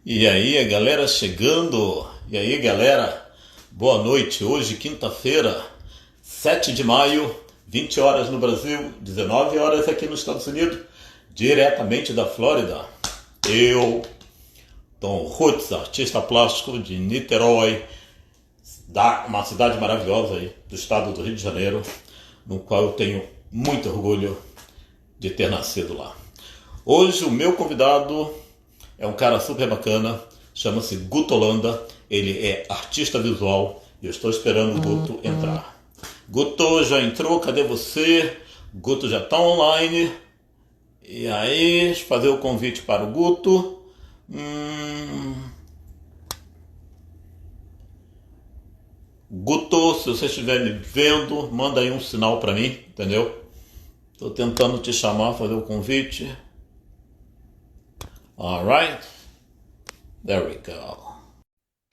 E aí, a galera chegando. E aí, galera, boa noite. Hoje, quinta-feira, 7 de maio, 20 horas no Brasil, 19 horas aqui nos Estados Unidos, diretamente da Flórida. Eu, Tom Rutz, artista plástico de Niterói, uma cidade maravilhosa aí do estado do Rio de Janeiro, no qual eu tenho muito orgulho de ter nascido lá. Hoje, o meu convidado é um cara super bacana, chama-se Guto Holanda, ele é artista visual e eu estou esperando o Guto entrar. Guto já entrou, cadê você? Guto já está online. E aí, fazer o convite para o Guto. Guto, se você estiver me vendo, manda aí um sinal para mim, entendeu? Estou tentando te chamar, fazer o convite. Alright, there we go.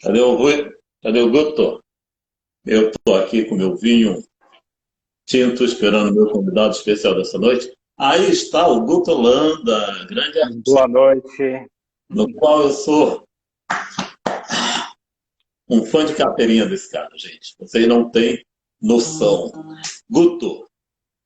Cadê o Rui? Cadê o Guto? Eu estou aqui com meu vinho tinto, esperando o meu convidado especial dessa noite. Aí está o Guto Holanda, grande artista, Boa noite. no qual eu sou um fã de carteirinha desse cara, gente. Vocês não têm noção. Guto,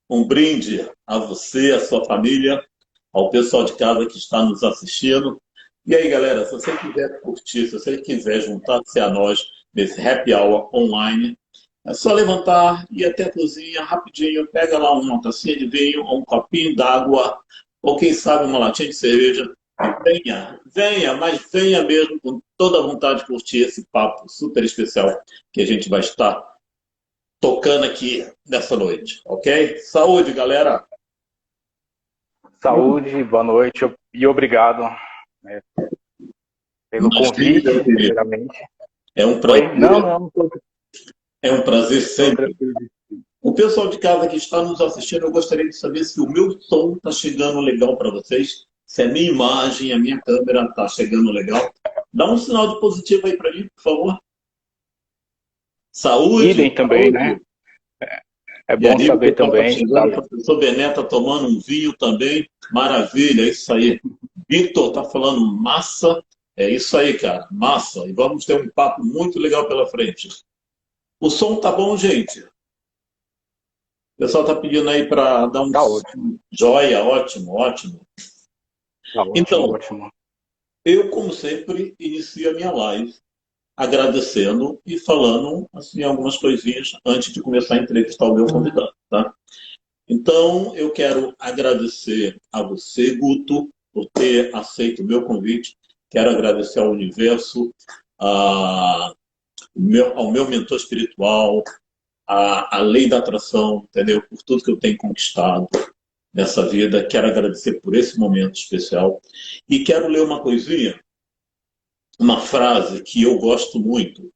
um brinde a você, a sua família, ao pessoal de casa que está nos assistindo. E aí, galera, se você quiser curtir, se você quiser juntar-se a nós nesse happy hour online, é só levantar, ir até a cozinha rapidinho, pega lá uma tacinha de vinho, ou um copinho d'água, ou quem sabe uma latinha de cerveja. E venha, venha, mas venha mesmo com toda a vontade de curtir esse papo super especial que a gente vai estar tocando aqui nessa noite, ok? Saúde, galera! Saúde, boa noite e obrigado, né, pelo Maravilha, convite, querido. primeiramente. É um Oi? Não, prazer, não, é um prazer tô sempre. tranquilo. O pessoal de casa que está nos assistindo, eu gostaria de saber se o meu som está chegando legal para vocês, se a minha imagem, a minha câmera está chegando legal. Dá um sinal de positivo aí para mim, por favor. Saúde, Idem também, né? saúde. É E bom ali o saber pessoal está também que chegando, tá. o professor Bené está tomando um vinho também. Maravilha, é isso aí. Vitor está falando massa. É isso aí, cara, massa. E vamos ter um papo muito legal pela frente. O som tá bom, gente? O pessoal está pedindo aí para dar um Tá ótimo, joia, ótimo, ótimo. tá ótimo, Então, ótimo. eu, como sempre, inicio a minha live agradecendo e falando assim, algumas coisinhas antes de começar a entrevistar o meu convidado, tá? Então, eu quero agradecer a você, Guto, por ter aceito o meu convite. Quero agradecer ao universo, ao meu mentor espiritual, à lei da atração, entendeu? Por tudo que eu tenho conquistado nessa vida. Quero agradecer por esse momento especial. E quero ler uma coisinha, uma frase que eu gosto muito,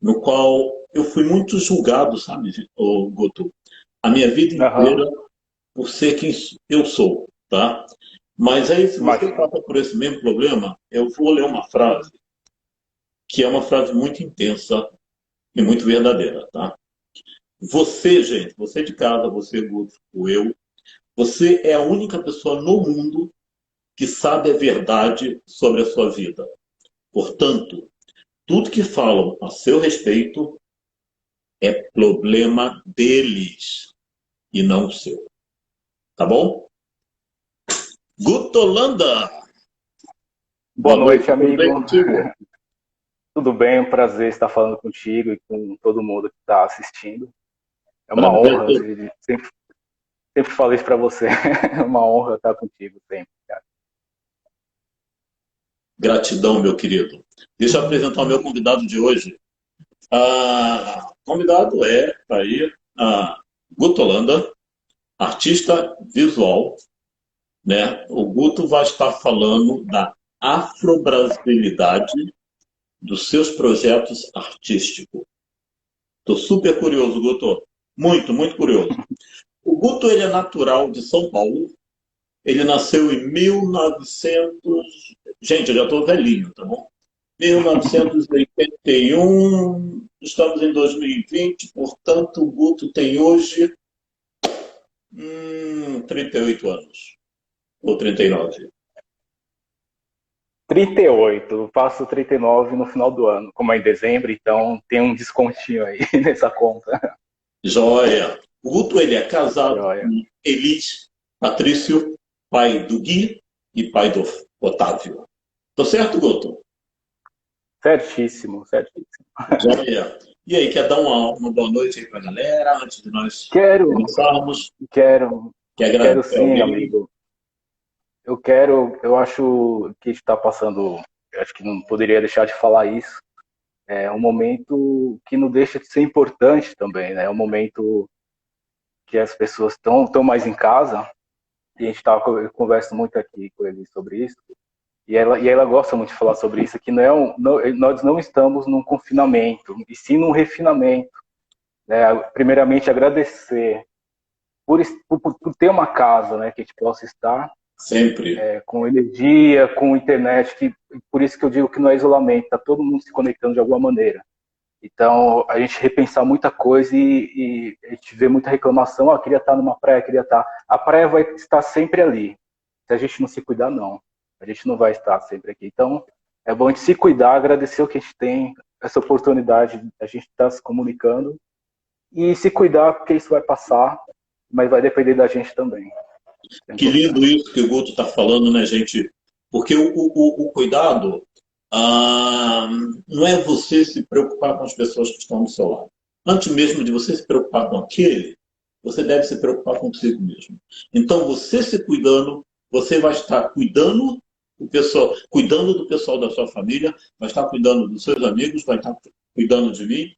no qual eu fui muito julgado, sabe, Guto? A minha vida inteira Aham, por ser quem eu sou, tá? Mas aí, se você imagino. passa por esse mesmo problema, eu vou ler uma frase que é uma frase muito intensa e muito verdadeira, tá? Você, gente, você de casa, você, Guto, eu, você é a única pessoa no mundo que sabe a verdade sobre a sua vida. Portanto, tudo que falam a seu respeito é problema deles e não seu. Tá bom? Gutolanda! Boa Boa noite, noite, tudo bem amigo. contigo? Tudo bem? Um prazer estar falando contigo e com todo mundo que está assistindo. É uma Prazer honra, todo. sempre falei isso para você. É uma honra estar contigo sempre, cara. Gratidão, meu querido. Deixa eu apresentar o meu convidado de hoje. O convidado é, tá aí, a Gutolanda, artista visual, né? O Guto vai estar falando da afrobrasilidade dos seus projetos artísticos. Estou super curioso, Guto. Muito, muito curioso. O Guto ele é natural de São Paulo. Ele nasceu em 1900. Gente, eu já estou velhinho, tá bom? 1981, estamos em 2020, portanto, o Guto tem hoje 38 anos, ou 39. 38, faço 39 no final do ano, como é em dezembro, então tem um descontinho aí nessa conta. Joia. O Guto, ele é casado Joia. com Elis Patrício, pai do Gui e pai do Otávio. Tô certo, Guto? Certíssimo, certíssimo. Joia. E aí, quer dar uma boa noite aí pra galera, antes de nós Quero, começarmos? quero, Quer quero agradecer sim, alguém? amigo. Eu acho que está passando, eu acho que não poderia deixar de falar isso. É um momento que não deixa de ser importante também, né? É um momento que as pessoas estão mais em casa, e a gente eu converso muito aqui com ele sobre isso, e ela gosta muito de falar sobre isso, que nós não estamos num confinamento, e sim num refinamento. Né? Primeiramente, agradecer por ter uma casa, né, que a gente possa estar Sempre. com energia, com internet, por isso que eu digo que não é isolamento, está todo mundo se conectando de alguma maneira. Então, a gente repensar muita coisa e a gente vê muita reclamação, queria estar numa praia, queria estar. A praia vai estar sempre ali. Se a gente não se cuidar, não. A gente não vai estar sempre aqui. Então, é bom a gente se cuidar, agradecer o que a gente tem, essa oportunidade de a gente estar se comunicando e se cuidar, porque isso vai passar, mas vai depender da gente também. É Que lindo importante. isso que o Guto está falando, né, gente? Porque o cuidado não é você se preocupar com as pessoas que estão do seu lado. Antes mesmo de você se preocupar com aquele, você deve se preocupar consigo mesmo. Então, você se cuidando, você vai estar cuidando do pessoal da sua família, vai estar cuidando dos seus amigos, vai estar cuidando de mim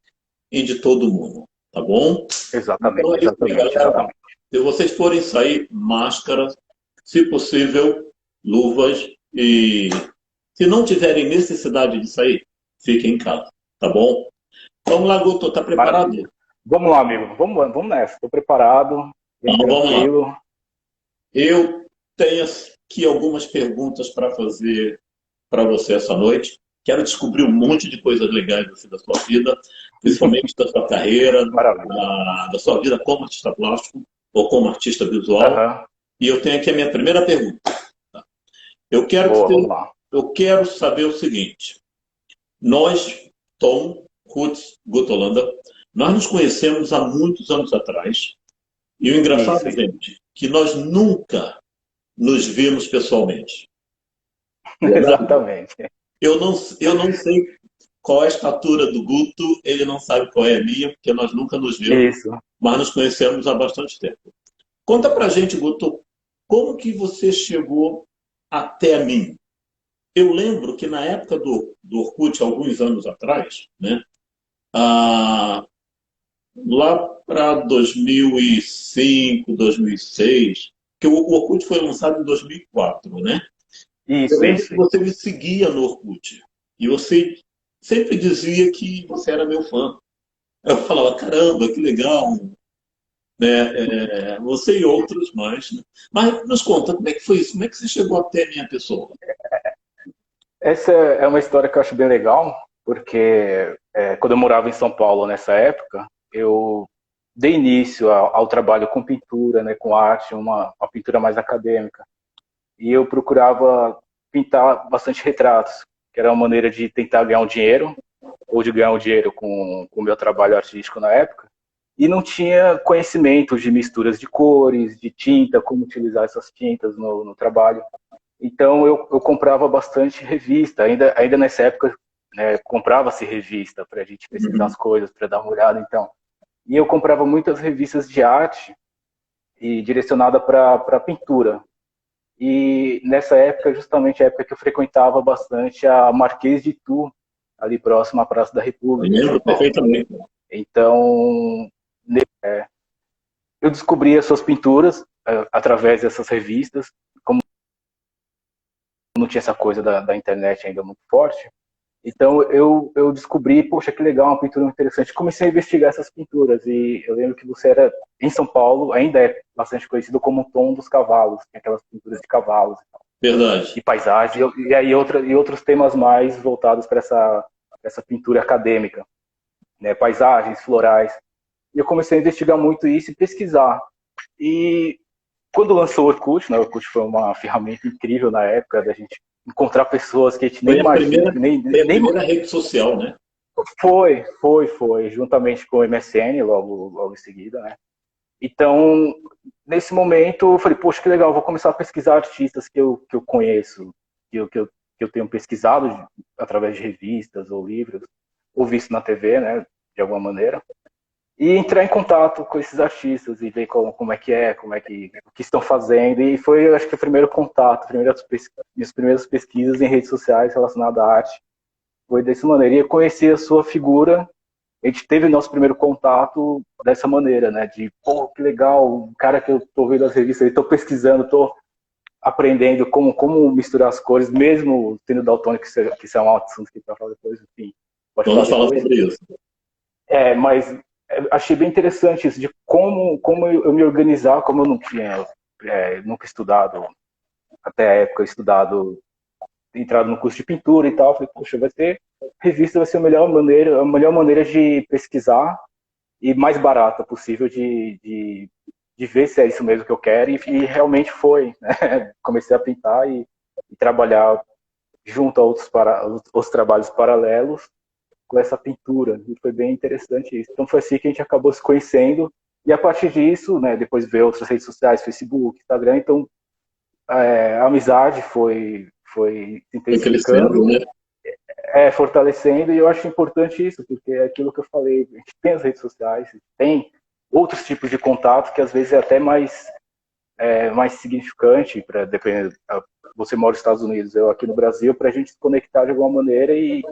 e de todo mundo. Tá bom? Exatamente, Então é isso aí, exatamente, galera. exatamente. Se vocês forem sair, máscaras, se possível, luvas e se não tiverem necessidade de sair, fiquem em casa, tá bom? Vamos lá, Guto, tá preparado? Maravilha. Vamos lá, amigo. Vamos nessa. Estou preparado, bem Então vamos lá. tranquilo. Eu tenho aqui algumas perguntas para fazer para você essa noite. Quero descobrir um monte de coisas legais assim, da sua vida, principalmente da sua carreira, Maravilha. da sua vida como artista plástico ou como artista visual. Aham. E eu tenho aqui a minha primeira pergunta. Eu quero, Boa, vamos lá. eu quero saber o seguinte. Nós, Tom, Ruth, Gotolanda, nós nos conhecemos há muitos anos atrás. E o engraçado, Isso. gente, que nós nunca nos vimos pessoalmente. Verdade? Exatamente. Eu não sei qual é a estatura do Guto, ele não sabe qual é a minha, porque nós nunca nos vimos, Isso. mas nos conhecemos há bastante tempo. Conta pra gente, Guto, como que você chegou até mim? Eu lembro que na época do Orkut, alguns anos atrás, né, ah, lá para 2005, 2006, que o Orkut foi lançado em 2004, né? Eu Isso, lembro isso, que isso. você me seguia no Orkut e você sempre dizia que você era meu fã. Eu falava, caramba, que legal, né? Você e outros mais. Né? Mas nos conta, como é que foi isso? Como é que você chegou até a minha pessoa? Essa é uma história que eu acho bem legal, porque quando eu morava em São Paulo nessa época, eu dei início ao trabalho com pintura, né, com arte, uma pintura mais acadêmica. E eu procurava pintar bastante retratos, que era uma maneira de tentar ganhar um dinheiro, ou de ganhar um dinheiro com o meu trabalho artístico na época. E não tinha conhecimento de misturas de cores, de tinta, como utilizar essas tintas no trabalho. Então eu comprava bastante revista, ainda nessa época, né, comprava-se revista para a gente pesquisar Uhum. as coisas, para dar uma olhada, então. E eu comprava muitas revistas de arte e direcionada para pintura. E nessa época, justamente a época que eu frequentava bastante a Marquês de Tu, ali próximo à Praça da Eu República, em São lembro Paulo. perfeitamente. Então, eu descobri as suas pinturas através dessas revistas, como não tinha essa coisa da internet ainda muito forte. Então eu descobri, poxa, que legal, uma pintura interessante. Comecei a investigar essas pinturas e eu lembro que você era, em São Paulo, ainda é bastante conhecido como o Tom dos Cavalos, tem aquelas pinturas de cavalos Verdade. e paisagem, e aí outros temas mais voltados para essa pintura acadêmica, né, paisagens, florais. E eu comecei a investigar muito isso e pesquisar. E quando lançou o Orkut, né, o Orkut foi uma ferramenta incrível na época da gente encontrar pessoas que a gente nem Foi a imagina, primeira, foi a primeira rede social, né? foi, juntamente com o MSN, logo em seguida, né? Então, nesse momento, eu falei, poxa, que legal, vou começar a pesquisar artistas que eu conheço, que eu tenho pesquisado através de revistas ou livros, ou visto na TV, né, de alguma maneira, e entrar em contato com esses artistas e ver o que estão fazendo. E foi, eu acho que, o primeiro contato, minhas primeiras pesquisas em redes sociais relacionadas à arte. Foi dessa maneira. E eu conheci a sua figura, a gente teve nosso primeiro contato dessa maneira, né? De, pô, que legal, o cara que eu tô vendo as revistas, eu tô pesquisando, tô aprendendo como misturar as cores, mesmo sendo daltônico, que isso é um assunto que para falar depois, enfim, pode falar Vamos falar depois. sobre isso. Mas achei bem interessante isso, de como eu me organizar, como eu não tinha nunca estudado, até a época, estudado, entrado no curso de pintura e tal, falei, poxa, revista vai ser a melhor maneira de pesquisar e mais barata possível de ver se é isso mesmo que eu quero, e realmente foi, né? Comecei a pintar e trabalhar junto a outros trabalhos paralelos com essa pintura, e foi bem interessante isso. Então foi assim que a gente acabou se conhecendo, e a partir disso, né, depois ver outras redes sociais, Facebook, Instagram, então a amizade foi se Foi crescendo, intensificando, né? fortalecendo, e eu acho importante isso, porque é aquilo que eu falei, a gente tem as redes sociais, tem outros tipos de contato que às vezes é até mais significante, para depender, você mora nos Estados Unidos, eu aqui no Brasil, para a gente se conectar de alguma maneira e,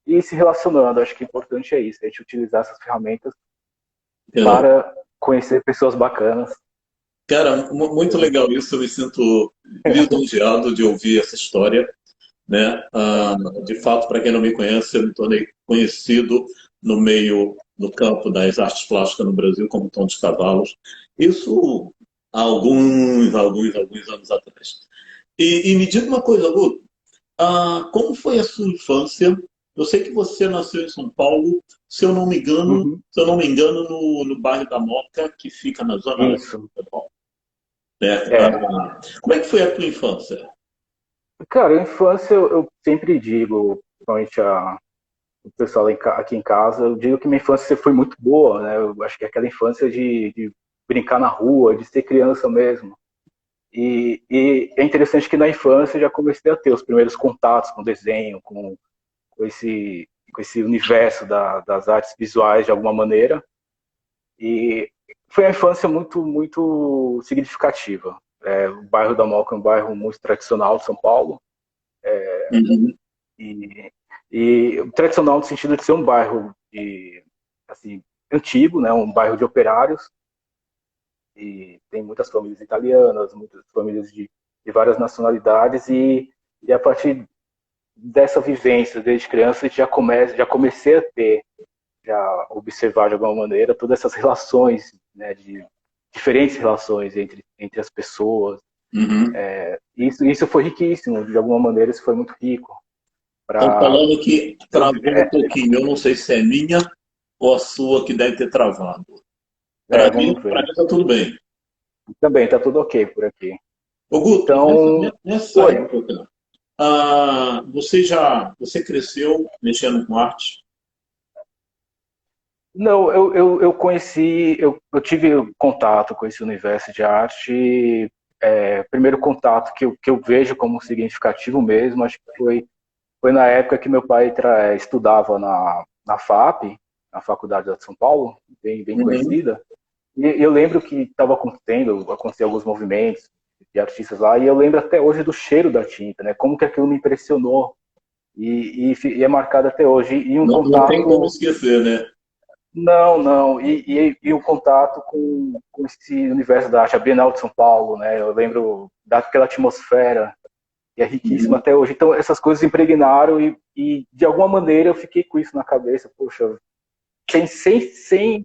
e se relacionando. Acho que o importante é isso, a gente utilizar essas ferramentas É. para conhecer pessoas bacanas. Cara, muito legal isso. Eu me sinto lisonjeado de ouvir essa história, né? De fato, para quem não me conhece, eu me tornei conhecido no campo das artes plásticas no Brasil como Tom de Cavalos. Isso há alguns anos atrás. E me diga uma coisa, Guto, como foi a sua infância? Eu sei que você nasceu em São Paulo, Uhum. se eu não me engano, no bairro da Moca, que fica na zona leste Isso. de São Paulo, né? É. Como é que foi a tua infância? Cara, a infância eu sempre digo, principalmente o pessoal aqui em casa, eu digo que minha infância foi muito boa, né? Eu acho que é aquela infância de brincar na rua, de ser criança mesmo. E é interessante que na infância eu já comecei a ter os primeiros contatos com desenho, com esse universo das artes visuais de alguma maneira. E foi uma infância muito, muito significativa. O bairro da Moca é um bairro muito tradicional de São Paulo. Uhum. E tradicional no sentido de ser um bairro assim, antigo, né, um bairro de operários, e tem muitas famílias italianas, muitas famílias de várias nacionalidades, e a partir dessa vivência desde criança já comecei a ter, já observar de alguma maneira todas essas relações, né, de diferentes relações entre as pessoas. Uhum. Isso foi riquíssimo, de alguma maneira isso foi muito rico Estão para falando que travou um pouquinho. Eu não sei se é minha ou a sua que deve ter travado. Para mim, vamos ver. está tudo bem. Também tá tudo ok por aqui. Ô, Guto, Então, nessa foi. época, você cresceu mexendo com arte? Não, eu conheci, eu tive contato com esse universo de arte. Primeiro contato que eu vejo como significativo mesmo, acho que foi na época que meu pai estudava na FAP, na Faculdade de São Paulo, bem Uhum. conhecida. E eu lembro que estava acontecendo alguns movimentos de artistas lá, e eu lembro até hoje do cheiro da tinta, né? Como que aquilo me impressionou e é marcado até hoje. E um Não tem como contato. esquecer, né? Não, não. E o contato com esse universo da arte, a Bienal de São Paulo, né? Eu lembro daquela atmosfera que é riquíssima Uhum. até hoje. Então, essas coisas impregnaram e de alguma maneira eu fiquei com isso na cabeça. Poxa, sem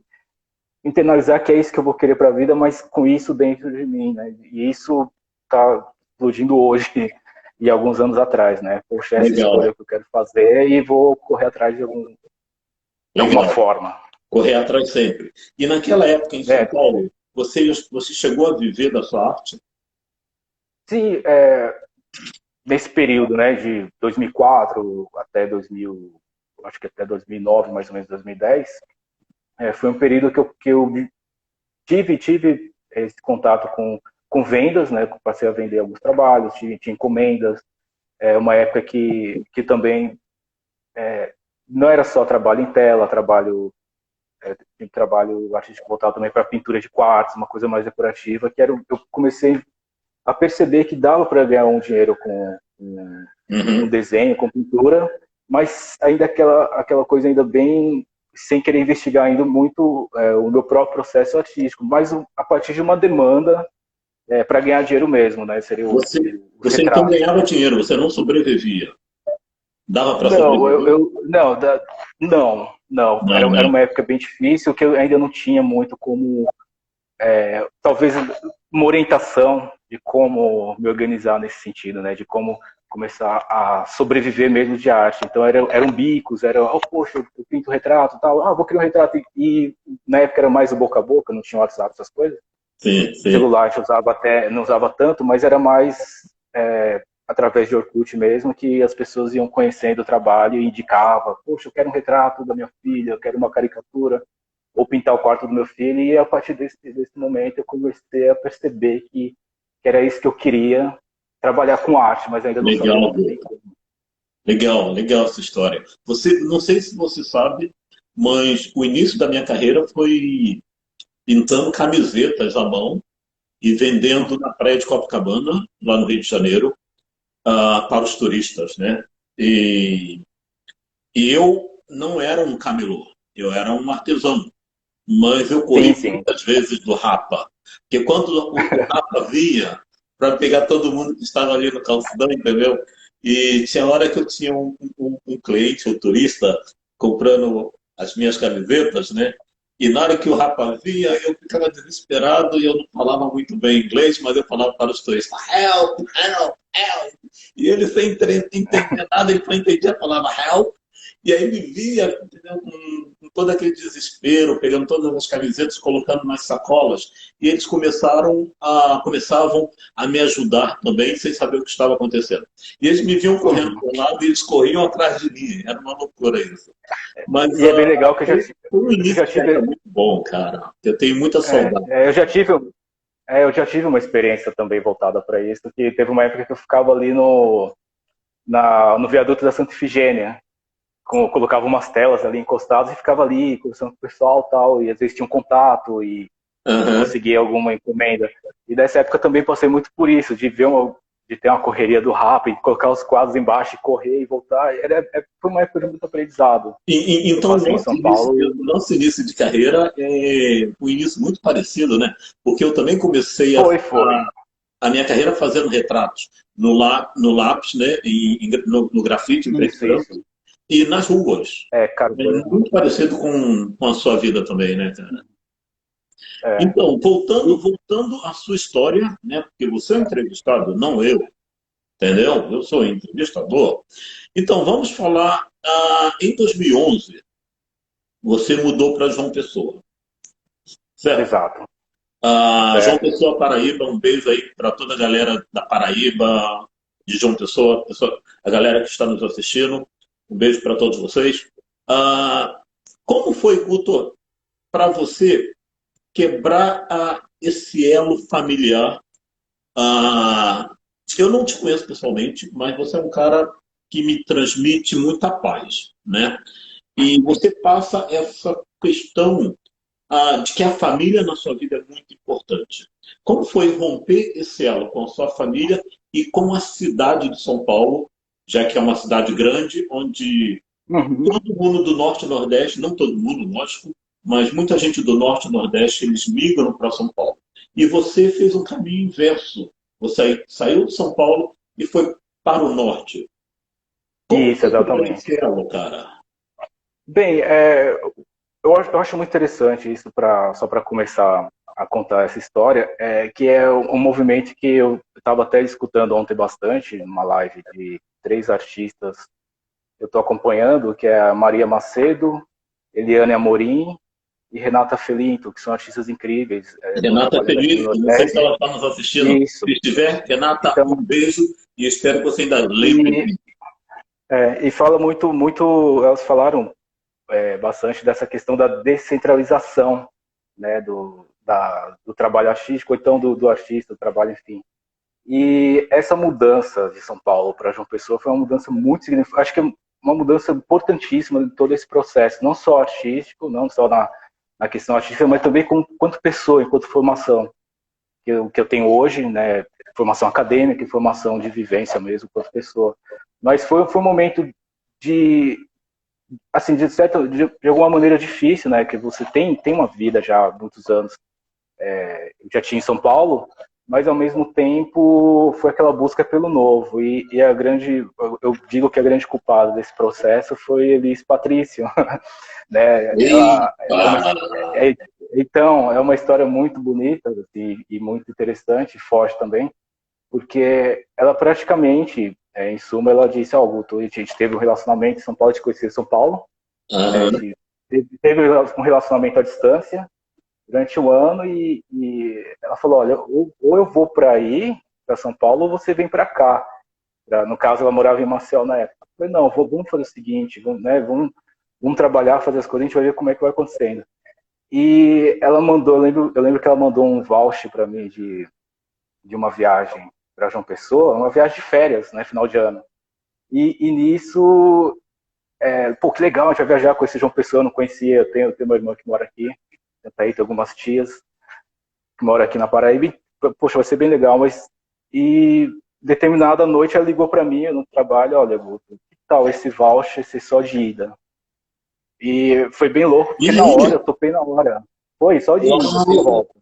internalizar que é isso que eu vou querer para a vida, mas com isso dentro de mim, né? E isso tá explodindo hoje e alguns anos atrás, né? Poxa, essa Legal, escolha que eu quero fazer e vou correr atrás de alguma legal. forma. Correr atrás sempre. E naquela época em São É, Paulo, você chegou a viver da sua arte? sim, nesse período, né, de 2004 até 2000, acho que até 2009, mais ou menos 2010, foi um período que eu tive esse contato com vendas, né, passei a vender alguns trabalhos, tinha encomendas, uma época que também não era só trabalho em tela, trabalho artístico voltado também para pintura de quartos, uma coisa mais decorativa, eu comecei a perceber que dava para ganhar um dinheiro com Uhum. desenho, com pintura, mas ainda aquela coisa ainda bem sem querer investigar ainda muito o meu próprio processo artístico, mas a partir de uma demanda para ganhar dinheiro mesmo, né? Seria Você, os você então retratos. ganhava dinheiro, você não sobrevivia. Dava para Não, sobreviver? não, não. Não, Era né? uma época bem difícil que eu ainda não tinha muito como, talvez, uma orientação de como me organizar nesse sentido, né? De como começar a sobreviver mesmo de arte. Então eram bicos, poxa, eu pinto retrato, tal, vou criar um retrato e na época era mais o boca a boca, não tinha WhatsApp, essas coisas. Sim, sim. Celular a gente usava até, não usava tanto, mas era mais através de Orkut mesmo, que as pessoas iam conhecendo o trabalho e indicava, poxa, eu quero um retrato da minha filha, eu quero uma caricatura, ou pintar o quarto do meu filho, e a partir desse momento eu comecei a perceber que era isso que eu queria, trabalhar com arte, mas ainda não sabia Legal, muito bem como. legal, legal essa história. Você, não sei se você sabe, mas o início da minha carreira foi pintando camisetas à mão e vendendo na praia de Copacabana, lá no Rio de Janeiro, para os turistas, né? E, e eu não era um camelô, eu era um artesão, mas eu Sim, corri sim. muitas vezes do Rapa, porque quando o Rapa vinha para pegar todo mundo que estava ali no calçadão, entendeu? E tinha hora que eu tinha um cliente, um turista, comprando as minhas camisetas, né? E na hora que o Rapa vinha, eu ficava desesperado e eu não falava muito bem inglês, mas eu falava para os turistas, help, help, help. E ele sem entender nada, ele só entendia a palavra help. E aí me via, entendeu, com todo aquele desespero, pegando todas as camisetas, colocando nas sacolas. E eles começavam a me ajudar também, sem saber o que estava acontecendo. E eles me viam correndo Uhum. para um lado e eles corriam atrás de mim. Era uma loucura isso. Mas E é bem legal que foi um eu já início de carreira tive, muito bom, cara. Eu tenho muita saudade. eu já tive eu já tive uma experiência também voltada para isso, que teve uma época que eu ficava ali no viaduto da Santa Ifigênia, colocava umas telas ali encostadas e ficava ali conversando com o pessoal e tal, e às vezes tinha um contato e Aham. conseguia alguma encomenda. E dessa época também passei muito por isso, de ter uma correria do rap, de colocar os quadros embaixo e correr e voltar. Foi uma época de muito aprendizado. Eu Então, passei em São Paulo. o nosso início de carreira é um início muito parecido, né? Porque eu também comecei Foi. a minha carreira fazendo retratos no lápis, né? No grafite, em preto e branco, Isso. e nas ruas. É Carvão. muito parecido com a sua vida também, né, cara? É. Então, E, voltando à sua história, né? Porque você é um entrevistado, não eu, entendeu? Eu sou entrevistador. Então, vamos falar, em 2011, você mudou para João Pessoa, certo? exato. João Certo. Pessoa, Paraíba, um beijo aí para toda a galera da Paraíba, de João Pessoa, a galera que está nos assistindo. Um beijo para todos vocês. Ah, como foi, Guto, para você quebrar esse elo familiar? Ah, eu não te conheço pessoalmente, mas você é um cara que me transmite muita paz, né? E você passa essa questão de que a família na sua vida é muito importante. Como foi romper esse elo com a sua família e com a cidade de São Paulo, já que é uma cidade grande, onde Uhum. todo mundo do Norte e Nordeste, não todo mundo, lógico, mas muita gente do Norte e Nordeste, eles migram para São Paulo. E você fez um caminho inverso. Você saiu de São Paulo e foi para o Norte. Como Isso, foi quebrar exatamente. esse elo, cara? Bem, eu acho muito interessante isso, só para começar a contar essa história, que é um movimento que eu estava até escutando ontem bastante, numa live de três artistas que eu estou acompanhando, que é a Maria Macedo, Eliane Amorim e Renata Felinto, que são artistas incríveis, estão Renata trabalhando aqui no Feliz, não sei se Nordeste. ela está nos assistindo. Isso. Se estiver, Renata, Então, um beijo e espero que você ainda e, lembre. e fala muito, elas falaram bastante dessa questão da descentralização, né, do trabalho artístico, ou então do artista, do trabalho, enfim. E essa mudança de São Paulo para João Pessoa foi uma mudança muito significativa. Acho que é uma mudança importantíssima de todo esse processo, não só artístico, não só na questão artística, mas também quanto pessoa, enquanto formação que eu tenho hoje, né, formação acadêmica e formação de vivência mesmo, enquanto pessoa. Mas foi um momento de, assim, de alguma maneira difícil, né, que você tem uma vida já há muitos anos, já tinha em São Paulo, mas ao mesmo tempo foi aquela busca pelo novo. E eu digo que a grande culpada desse processo foi Elis Patrício, né? É, então, é uma história muito bonita e muito interessante, forte também, porque ela praticamente, em suma, ela disse: Ó, Guto, a gente teve um relacionamento em São Paulo, te conheci em São Paulo, né? A Aham. gente teve um relacionamento à distância durante um ano e ela falou: olha, ou eu vou para aí, para São Paulo, ou você vem para cá. No caso, ela morava em Maceió na época. Eu falei: não, vamos fazer o seguinte, vamos trabalhar, fazer as coisas, a gente vai ver como é que vai acontecendo. E ela mandou, eu lembro que ela mandou um voucher para mim de uma viagem para João Pessoa, uma viagem de férias, né, final de ano. E nisso, pô, que legal, a gente vai viajar com esse João Pessoa, eu não conhecia, eu tenho meu irmão que mora aqui, aí tem algumas tias que moram aqui na Paraíba, e, poxa, vai ser bem legal, mas e determinada noite ela ligou para mim no trabalho: olha, Guto, que tal esse voucher ser só de ida? E foi bem louco, porque na hora, E eu topei na hora. Foi só de ida, sem uau! volta.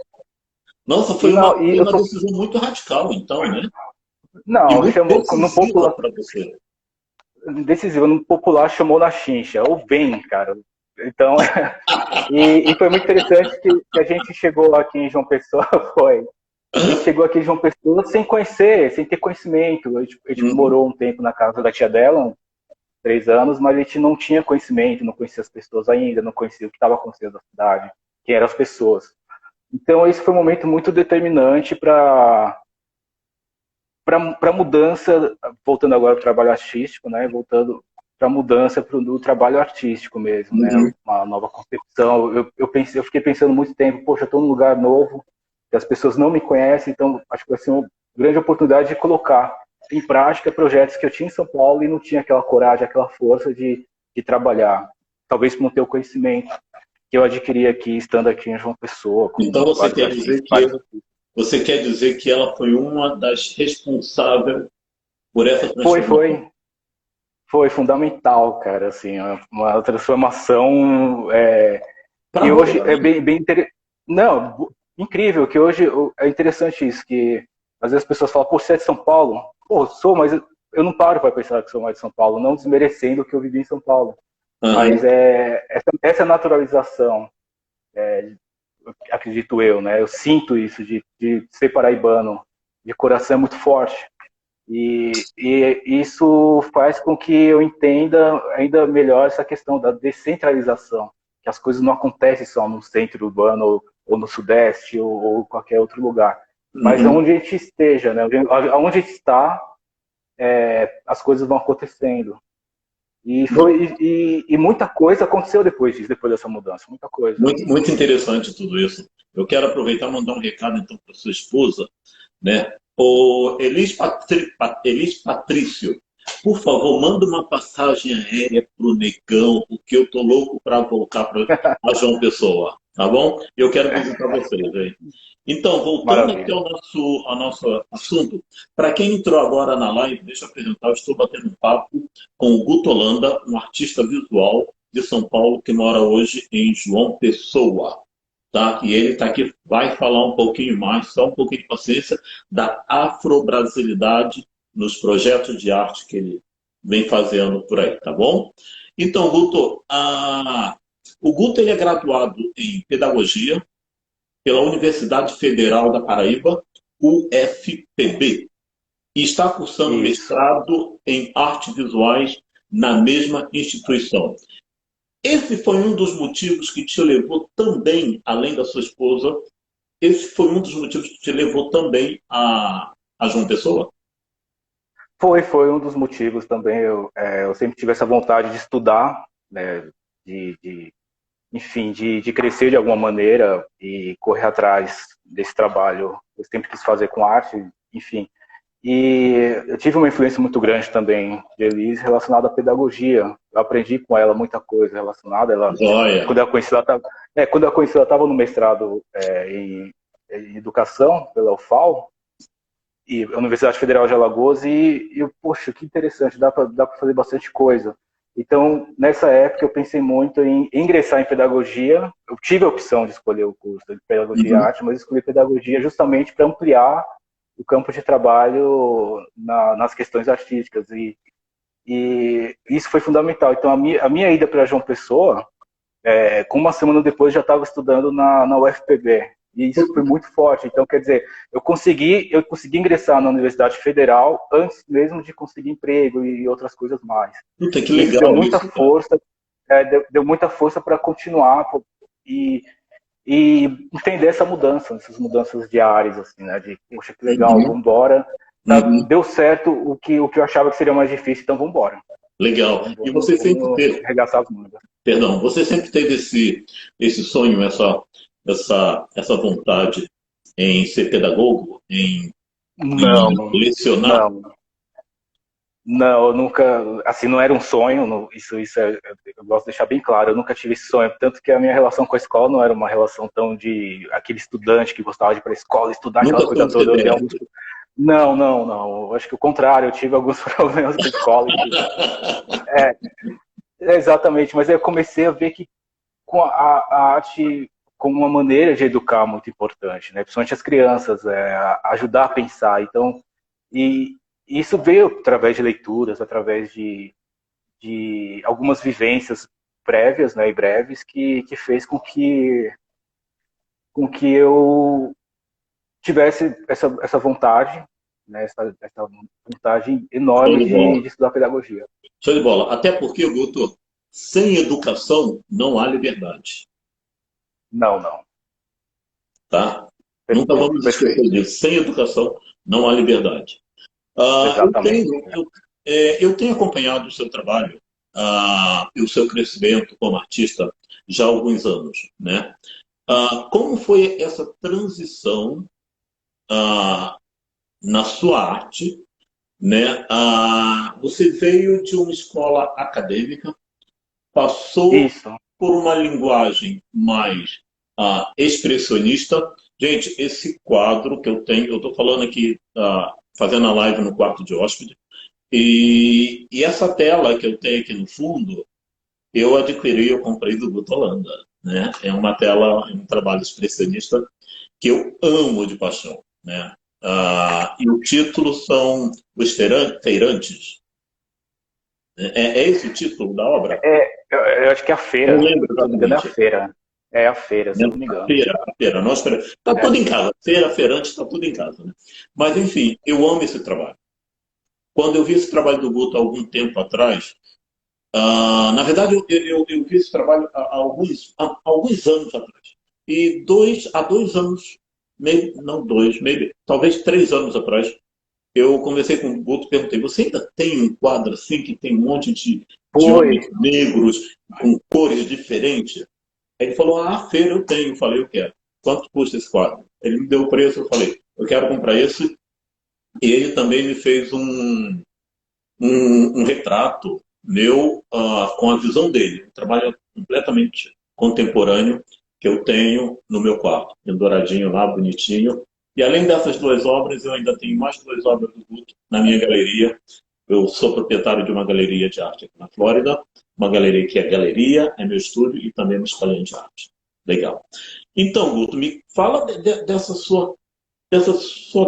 Nossa, E, foi eu uma tô, decisão muito radical, então, né? E não, muito chamou, no decisiva popular, para você. decisivo, no popular chamou na chincha, ou vem, cara. Então, e foi muito interessante que a gente chegou aqui em João Pessoa, foi. A gente chegou aqui em João Pessoa sem conhecer, sem ter conhecimento. A gente Uhum. morou um tempo na casa da tia dela, 3 anos, mas a gente não tinha conhecimento, não conhecia as pessoas ainda, não conhecia o que estava acontecendo na cidade, quem eram as pessoas. Então, esse foi um momento muito determinante para a mudança, voltando agora para o trabalho artístico, né? Voltando para a mudança do trabalho artístico mesmo, né? Uhum. Uma nova concepção. Eu fiquei pensando muito tempo: poxa, eu estou num lugar novo, que as pessoas não me conhecem, então acho que vai ser uma grande oportunidade de colocar em prática projetos que eu tinha em São Paulo e não tinha aquela coragem, aquela força de trabalhar, talvez por não ter o conhecimento que eu adquiri aqui, estando aqui em João Pessoa, Então com vários artistas. você quer dizer que ela foi uma das responsáveis por essa Foi, transformação. foi, foi fundamental, cara, assim, uma transformação Para que hoje você, é né? bem interessante. Não, incrível, que hoje é interessante isso, que às vezes as pessoas falam: pô, você é de São Paulo? Pô, sou, mas eu não paro para pensar que sou mais de São Paulo, não desmerecendo o que eu vivi em São Paulo. Mas Aham. essa naturalização, acredito eu, né? Eu sinto isso de ser paraibano, de coração, é muito forte. E isso faz com que eu entenda ainda melhor essa questão da descentralização, que as coisas não acontecem só no centro urbano ou no sudeste ou qualquer outro lugar, mas Uhum. aonde a gente esteja, né? Aonde a gente está, as coisas vão acontecendo. E muita coisa aconteceu depois disso, depois dessa mudança, muita coisa. Muito, muito interessante tudo isso. Eu quero aproveitar e mandar um recado então para sua esposa, né? O Elis Patrício, por favor, manda uma passagem aérea pro Negão, porque eu tô louco para voltar para João Pessoa, tá bom? Eu quero visitar vocês aí. Então, voltando aqui Maravilha. ao nosso assunto, para quem entrou agora na live, deixa eu apresentar, eu estou batendo um papo com o Guto Holanda, um artista visual de São Paulo que mora hoje em João Pessoa. Tá? E ele está aqui, vai falar um pouquinho mais, só um pouquinho de paciência, da afrobrasilidade nos projetos de arte que ele vem fazendo por aí, tá bom? Então, Guto, o Guto ele é graduado em Pedagogia pela Universidade Federal da Paraíba, UFPB, e está cursando Isso. mestrado em artes visuais na mesma instituição. esse foi um dos motivos que te levou também, além da sua esposa, esse foi um dos motivos que te levou também a João Pessoa? Foi um dos motivos também. Eu sempre tive essa vontade de estudar, né, enfim, de crescer de alguma maneira e correr atrás desse trabalho. Eu sempre quis fazer com arte, enfim. E eu tive uma influência muito grande também de Elise relacionada à pedagogia. Eu aprendi com ela muita coisa relacionada. Joia. Quando eu conheci ela, quando eu conheci ela, estava no mestrado em educação pela UFAL, e Universidade Federal de Alagoas, e eu, poxa, que interessante, dá para fazer bastante coisa. Então, nessa época, eu pensei muito em ingressar em pedagogia. Eu tive a opção de escolher o curso de pedagogia e Uhum. arte, mas escolhi pedagogia justamente para ampliar o campo de trabalho nas questões artísticas. E isso foi fundamental. Então, a minha ida para João Pessoa, com uma semana depois, já estava estudando na UFPB. E isso foi muito forte. Então, quer dizer, eu consegui ingressar na Universidade Federal antes mesmo de conseguir emprego e outras coisas mais. Puta, que E isso deu legal muita isso, cara. força, deu muita força para continuar e, e entender essas mudanças diárias, assim, né? De, poxa, que legal, Uhum. vamos embora. Uhum. Deu certo o que eu achava que seria mais difícil, então vamos embora. Legal. E você sempre Vamos teve, arregaçar as mangas. perdão, você sempre teve esse sonho, essa vontade em ser pedagogo, em Não, lecionar? não. Não, eu nunca, assim, não era um sonho, eu gosto de deixar bem claro, eu nunca tive esse sonho, tanto que a minha relação com a escola não era uma relação tão de aquele estudante que gostava de ir para a escola, estudar aquela Nunca coisa soube toda, ser eu dei alguns... médico. Não, não, não, eu acho que o contrário, eu tive alguns problemas com a escola, é, exatamente, mas aí eu comecei a ver que com a arte como uma maneira de educar muito importante, né, principalmente as crianças, ajudar a pensar, então, e isso veio através de leituras, através de algumas vivências prévias, né, e breves, que fez com que eu tivesse essa vontade, né, essa vontade Show enorme de bola. de estudar pedagogia. Show de bola. Até porque, Guto, sem educação não há liberdade, Não, não. tá? Nunca Perfeito, vamos esquecer perfeito. disso. Sem educação não há liberdade. Ah, eu Exatamente. tenho, eu, eu tenho acompanhado o seu trabalho, e o seu crescimento como artista já há alguns anos, né? Como foi essa transição ah, na sua arte, né? Você veio de uma escola acadêmica, passou Isso. por uma linguagem mais expressionista. Gente, esse quadro que eu tenho, eu estou falando aqui, fazendo a live no quarto de hóspede, e essa tela que eu tenho aqui no fundo, eu comprei do Guto Holanda, né? É uma tela, um trabalho expressionista que eu amo de paixão, né? E o título são Os Feirantes. É esse o título da obra? Eu acho que é a Eu não feira. lembro Se eu não me engano, é a exatamente. feira. É a feira, se Né? eu não me engano. A feira, nós está É. tudo em casa. Feira, feirante, está tudo em casa. Né? Mas, enfim, eu amo esse trabalho. Quando eu vi esse trabalho do Guto há algum tempo atrás, na verdade, eu vi esse trabalho há alguns anos atrás. E há 2 anos, não dois, talvez 3 anos atrás, eu conversei com o Guto e perguntei: você ainda tem um quadro assim que tem um monte de Foi. homens negros com cores diferentes? Aí ele falou: feira eu tenho. Eu falei: eu quero. Quanto custa esse quadro? Ele me deu o preço, eu falei: eu quero comprar esse. E ele também me fez um retrato meu com a visão dele. Um trabalho completamente contemporâneo que eu tenho no meu quarto, penduradinho lá, bonitinho. E além dessas 2 obras, eu ainda tenho mais 2 obras do Guto na minha galeria. Eu sou proprietário de uma galeria de arte aqui na Flórida, uma galeria que é galeria, é meu estúdio e também uma escolinha de arte. Legal. Então, Guto, me fala dessa sua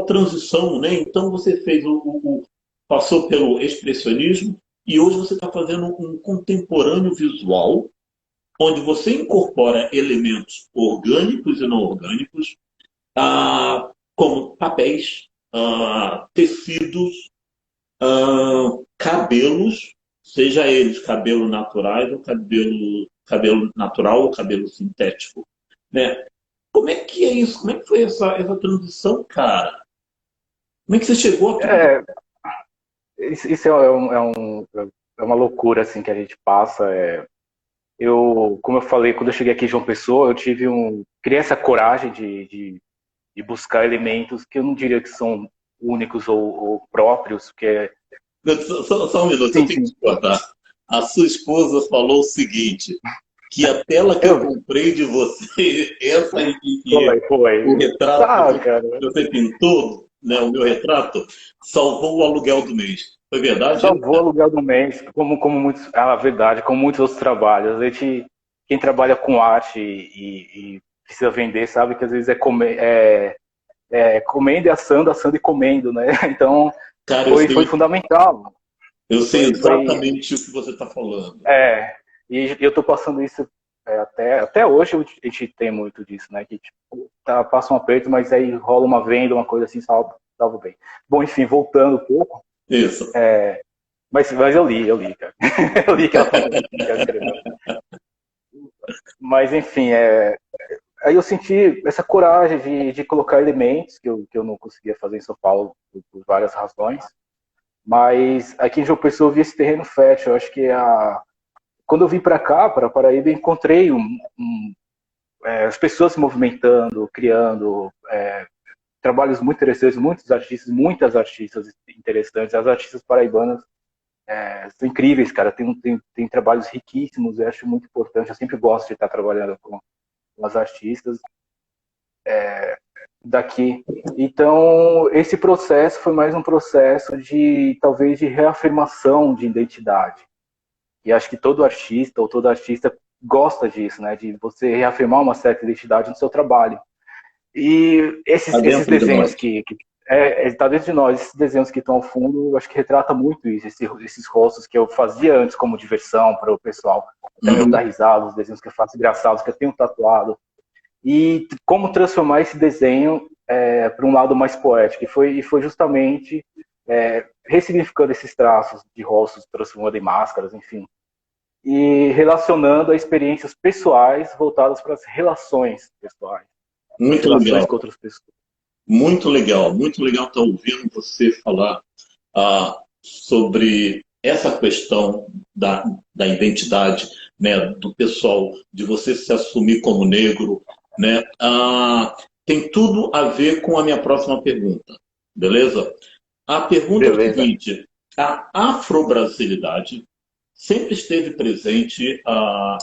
transição, né? Então você fez passou pelo expressionismo e hoje você está fazendo um contemporâneo visual, onde você incorpora elementos orgânicos e não orgânicos, como papéis, tecidos, cabelos, seja eles cabelo naturais ou cabelo cabelo natural ou cabelo sintético, né? Como é que é isso? Como é que foi essa transição, cara? Como é que você chegou a tudo isso? É, isso é uma loucura assim que a gente passa. Como eu falei, quando eu cheguei aqui em João Pessoa, criei essa coragem de buscar elementos que eu não diria que são únicos ou próprios, que é... Só um minuto, eu Sim, tenho que sim. te cortar. A sua esposa falou o seguinte, que a tela que eu Eu, comprei de você, essa o foi. retrato Ah, que cara, você pintou, né, o meu retrato, salvou o aluguel do mês. Foi verdade isso, salvou o cara? aluguel do mês, como muitos, a verdade, como muitos outros trabalhos. Quem trabalha com arte e precisa vender, sabe que às vezes é comendo e assando, assando e comendo, né? Então, Cara, foi fundamental. eu sei Foi, exatamente o que você está falando. e eu tô passando isso até hoje, a gente tem muito disso, né? Que tipo, passa um aperto, mas aí rola uma venda, uma coisa assim, salva bem. Bom, enfim, voltando um pouco, Isso. mas eu li, cara. Eu li que ela escreveu. Mas, enfim, aí eu senti essa coragem de colocar elementos que eu não conseguia fazer em São Paulo por várias razões. Mas aqui em João Pessoa eu vi esse terreno fértil. Eu acho que quando eu vim para cá, para Paraíba, eu encontrei as pessoas se movimentando, criando trabalhos muito interessantes, muitas artistas interessantes. As artistas paraibanas são incríveis, cara. Tem trabalhos riquíssimos. Eu acho muito importante. Eu sempre gosto de estar trabalhando com as artistas daqui. Então, esse processo foi mais um processo talvez, de reafirmação de identidade. E acho que todo artista ou toda artista gosta disso, né? De você reafirmar uma certa identidade no seu trabalho. E Está esses dentro de desenhos nós. que está dentro de nós, esses desenhos que estão ao fundo, eu acho que retrata muito isso, esses rostos que eu fazia antes como diversão para o pessoal, até mesmo dar Uhum. risada, os desenhos que eu faço engraçados, que eu tenho tatuado, e como transformar esse desenho para um lado mais poético. E foi justamente ressignificando esses traços de rostos, transformando em máscaras, enfim, e relacionando a experiências pessoais voltadas para as relações pessoais, as Muito relações legal. com outras pessoas. Muito legal estar ouvindo você falar sobre essa questão da identidade, né, do pessoal, de você se assumir como negro, né? Tem tudo a ver com a minha próxima pergunta, beleza? A pergunta é o Beleza. seguinte: a afro-brasilidade sempre esteve presente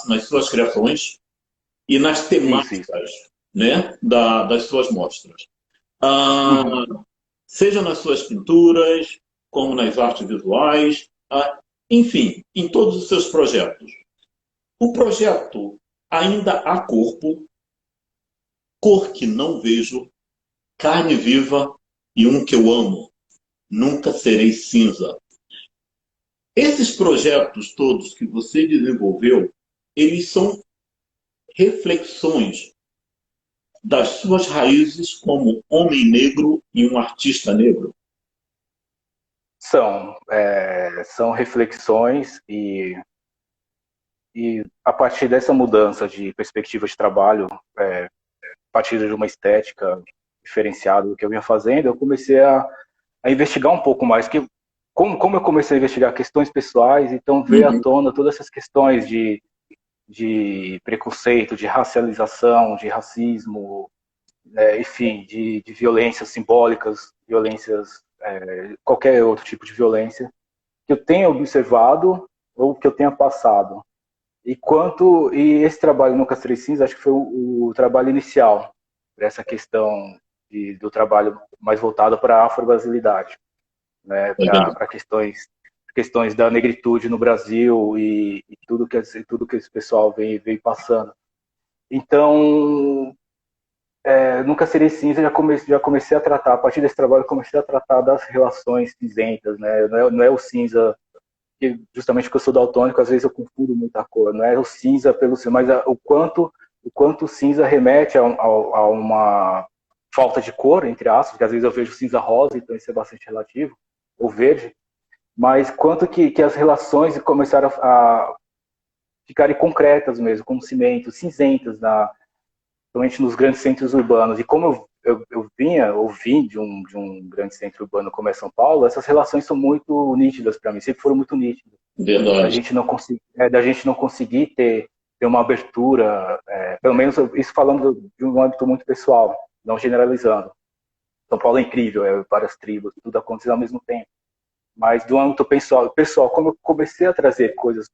nas suas criações e nas Isso. temáticas, né, das suas mostras. Uhum. Ah, seja nas suas pinturas, como nas artes visuais, enfim, em todos os seus projetos. O projeto Ainda há Corpo, Cor que Não Vejo, Carne Viva e Um que Eu Amo, Nunca Serei Cinza. Esses projetos todos que você desenvolveu, eles são reflexões das suas raízes como homem negro e um artista negro. São reflexões e a partir dessa mudança de perspectiva de trabalho, a partir de uma estética diferenciada do que eu vinha fazendo, eu comecei a investigar um pouco mais. Como eu comecei a investigar questões pessoais, então veio à Uhum. tona todas essas questões de preconceito, de racialização, de racismo, enfim, de violências simbólicas, violências, qualquer outro tipo de violência, que eu tenha observado ou que eu tenha passado. E esse trabalho no Castro Cinza, acho que foi o trabalho inicial para essa questão do trabalho mais voltado para a afro-brasilidade, né, Legal. para questões da negritude no Brasil e tudo que esse pessoal vem passando. Então, Nunca Serei Cinza, já comecei a tratar, a partir desse trabalho, comecei a tratar das relações cinzentas, né? Não é o cinza, que justamente porque eu sou daltônico, às vezes eu confundo muita cor, não é o cinza pelo cinza, mas o quanto o cinza remete a uma falta de cor, entre aspas, que às vezes eu vejo cinza rosa, então isso é bastante relativo, ou verde, mas quanto que as relações começaram ficarem concretas mesmo, como cimento, cinzentas, principalmente nos grandes centros urbanos. E como eu vim de um grande centro urbano como é São Paulo, essas relações são muito nítidas para mim, sempre foram muito nítidas. Da Verdade. gente não conseguir, da gente não conseguir ter uma abertura, pelo menos isso falando de um âmbito muito pessoal, não generalizando. São Paulo é incrível, várias tribos, tudo acontecendo ao mesmo tempo. Mas do âmbito pessoal, como eu comecei a trazer coisas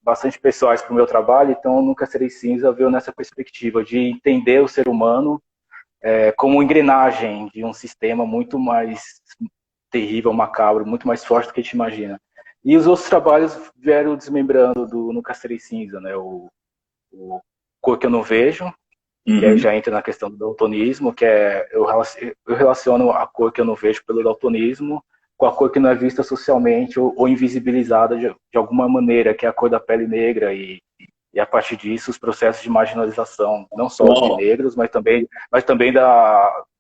bastante pessoais para o meu trabalho, então eu nunca serei cinza, veio nessa perspectiva de entender o ser humano como engrenagem de um sistema muito mais terrível, macabro, muito mais forte do que a gente imagina. E os outros trabalhos vieram desmembrando do Nunca Serei Cinza, né? O Cor que eu não vejo, que aí já entra na questão do daltonismo, que eu relaciono a cor que eu não vejo pelo daltonismo com a cor que não é vista socialmente ou invisibilizada de alguma maneira, que é a cor da pele negra e a partir disso os processos de marginalização, não só de Uau, negros, mas também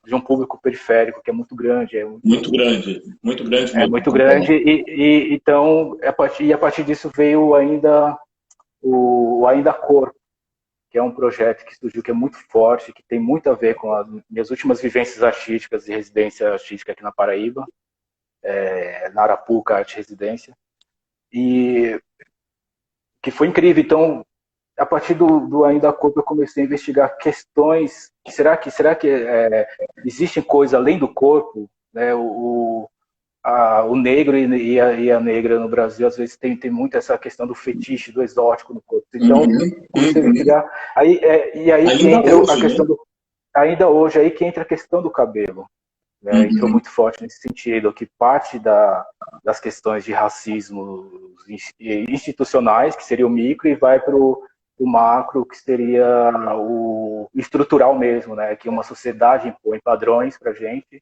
de um público periférico que é muito grande, muito grande é mesmo, muito concordo. grande então a partir disso veio ainda o Ainda Cor, que é um projeto que surgiu que é muito forte, que tem muito a ver com as minhas últimas vivências artísticas e residência artística aqui na Paraíba, na Arapuca Arte Residência, e que foi incrível. Então, a partir do Ainda Corpo, eu comecei a investigar questões. Será que existem coisas além do corpo? Né? O negro e a negra no Brasil, às vezes, tem muito essa questão do fetiche, do exótico no corpo. Então, comecei a Uhum. investigar. E aí que Ainda entra a hoje, questão né? do. Ainda hoje, aí que entra a questão do cabelo. Né? Entrou Uhum. muito forte nesse sentido, que parte das questões de racismo institucionais, que seria o micro, e vai para o macro, que seria o estrutural mesmo, né? Que uma sociedade impõe padrões para a gente,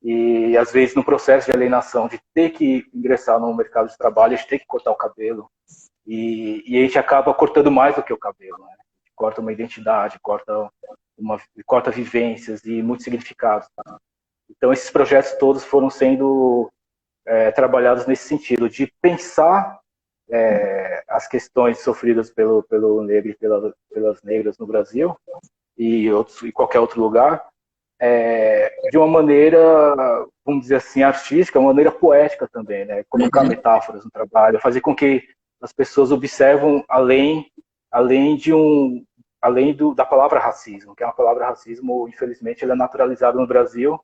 e às vezes no processo de alienação, de ter que ingressar no mercado de trabalho, a gente tem que cortar o cabelo, e a gente acaba cortando mais do que o cabelo, né? Corta uma identidade, corta vivências e muitos significados. Então, esses projetos todos foram sendo trabalhados nesse sentido, de pensar as questões sofridas pelo negro e pelas negras no Brasil e qualquer outro lugar, de uma maneira, vamos dizer assim, artística, uma maneira poética também, né? Colocar Uhum. metáforas no trabalho, fazer com que as pessoas observam além de um da palavra racismo, que é uma palavra racismo, infelizmente, ela é naturalizada no Brasil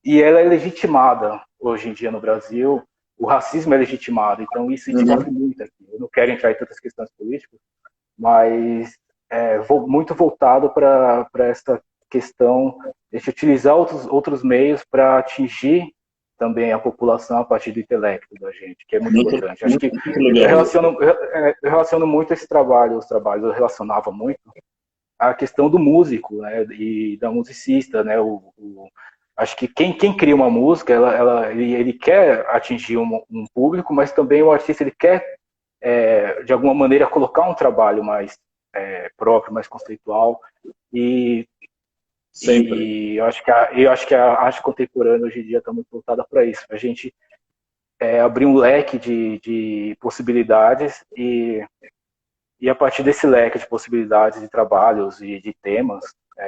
e ela é legitimada hoje em dia no Brasil. O racismo é legitimado, então isso a gente sofre Uhum. muito aqui. Eu não quero entrar em tantas questões políticas, mas muito voltado para essa questão de utilizar outros meios para atingir também a população a partir do intelecto da gente, que é muito Muito, importante. Acho que muito legal isso. eu relaciono muito esse trabalho, os trabalhos, eu relacionava muito a questão do músico, né, e da musicista, né, acho que quem cria uma música, ele quer atingir um público, mas também o artista ele quer de alguma maneira colocar um trabalho mais próprio, mais conceitual e Sempre. eu acho que a arte contemporânea hoje em dia está muito voltada para isso, para a gente abrir um leque de possibilidades e a partir desse leque de possibilidades de trabalhos e de temas,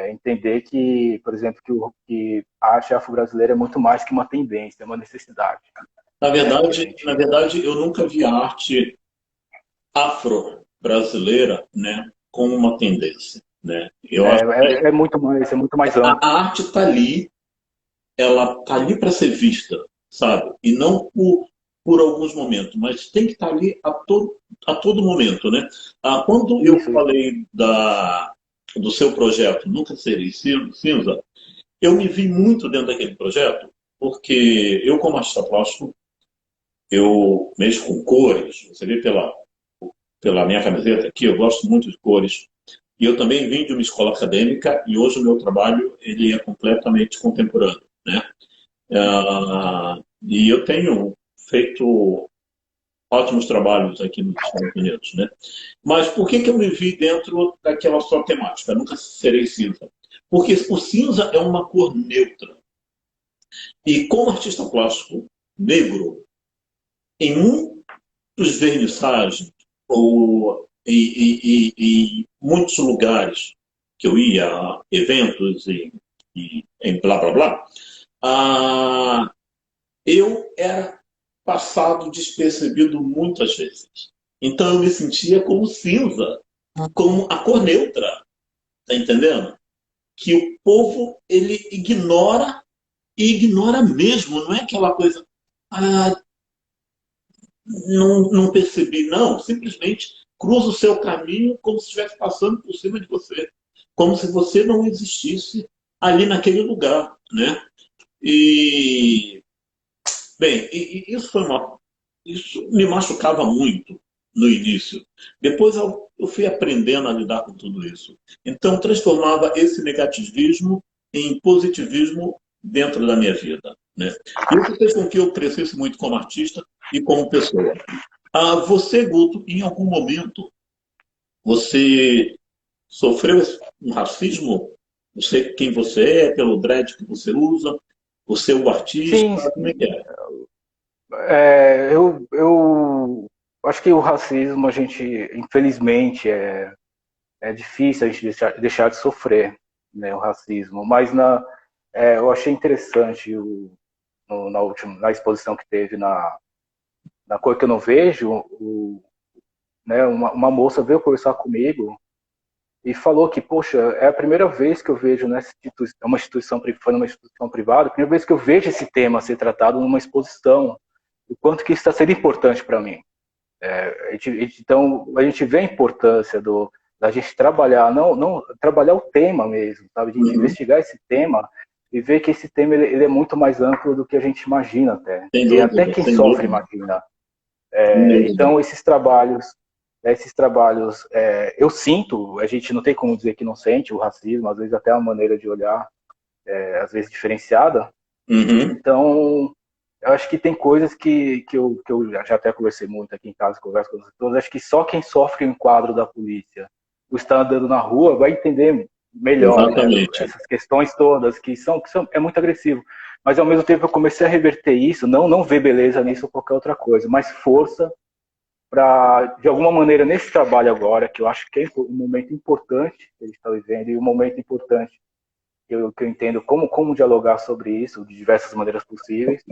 entender que, por exemplo, que a arte afro-brasileira é muito mais que uma tendência, é uma necessidade. Né? Que a Na gente... verdade, eu nunca vi a arte afro-brasileira, né, como uma tendência, né? Eu acho que é muito mais amplo. a arte está ali, ela está ali para ser vista, sabe? E não por alguns momentos, mas tem que estar ali a todo momento, né? Quando eu Isso. falei do seu projeto Nunca Serei Cinza, eu me vi muito dentro daquele projeto, porque eu, como artista plástico, eu mexo com cores, você vê pela minha camiseta aqui, eu gosto muito de cores. E eu também vim de uma escola acadêmica e hoje o meu trabalho ele é completamente contemporâneo, né? E eu tenho feito ótimos trabalhos aqui nos Estados Unidos, né? Mas por que eu me vi dentro daquela só temática? Nunca serei cinza. Porque o cinza é uma cor neutra. E como artista plástico negro, em muitos vernissagens ou em muitos lugares que eu ia, a eventos em blá blá blá, eu era passado despercebido muitas vezes. Então eu me sentia como cinza, como a cor neutra, tá entendendo? Que o povo ele ignora e ignora mesmo, não é aquela coisa, ah, não percebi, não, simplesmente cruza o seu caminho como se estivesse passando por cima de você, como se você não existisse ali naquele lugar, né? E bem, isso foi isso me machucava muito no início. Depois eu fui aprendendo a lidar com tudo isso. Então transformava esse negativismo em positivismo dentro da minha vida, né? Isso fez com que eu crescesse muito como artista e como pessoa. Você, Guto, em algum momento, você sofreu um racismo? Você, quem você é, pelo dread que você usa, você é o Sim, artista, como é que sim. é? Eu acho que o racismo, a gente, infelizmente, é difícil a gente deixar de sofrer, né, o racismo. Mas eu achei interessante na exposição que teve na Cor que eu não vejo, né, uma moça veio conversar comigo e falou que, poxa, é a primeira vez que eu vejo nessa instituição, foi numa instituição privada, a primeira vez que eu vejo esse tema ser tratado numa exposição, o quanto que isso está sendo importante para mim. Então, a gente vê a importância da gente trabalhar, não trabalhar o tema mesmo, sabe? A gente Uhum. investigar esse tema e ver que esse tema ele é muito mais amplo do que a gente imagina até. Sem E até dúvida, quem sem sofre dúvida, imagina. sem dúvida. Então, esses trabalhos, eu sinto, a gente não tem como dizer que não sente o racismo, às vezes até uma maneira de olhar, às vezes diferenciada. Uhum. Então, eu acho que tem coisas que eu já até conversei muito aqui em casa, converso com as pessoas, acho que só quem sofre o enquadro da polícia ou está andando na rua vai entender melhor, né, Exatamente. essas questões todas é muito agressivo. Mas ao mesmo tempo eu comecei a reverter isso, não ver beleza nisso ou qualquer outra coisa, mas força para, de alguma maneira, nesse trabalho agora, que eu acho que é um momento importante que a gente está vivendo, e um momento importante que eu entendo como dialogar sobre isso, de diversas maneiras possíveis,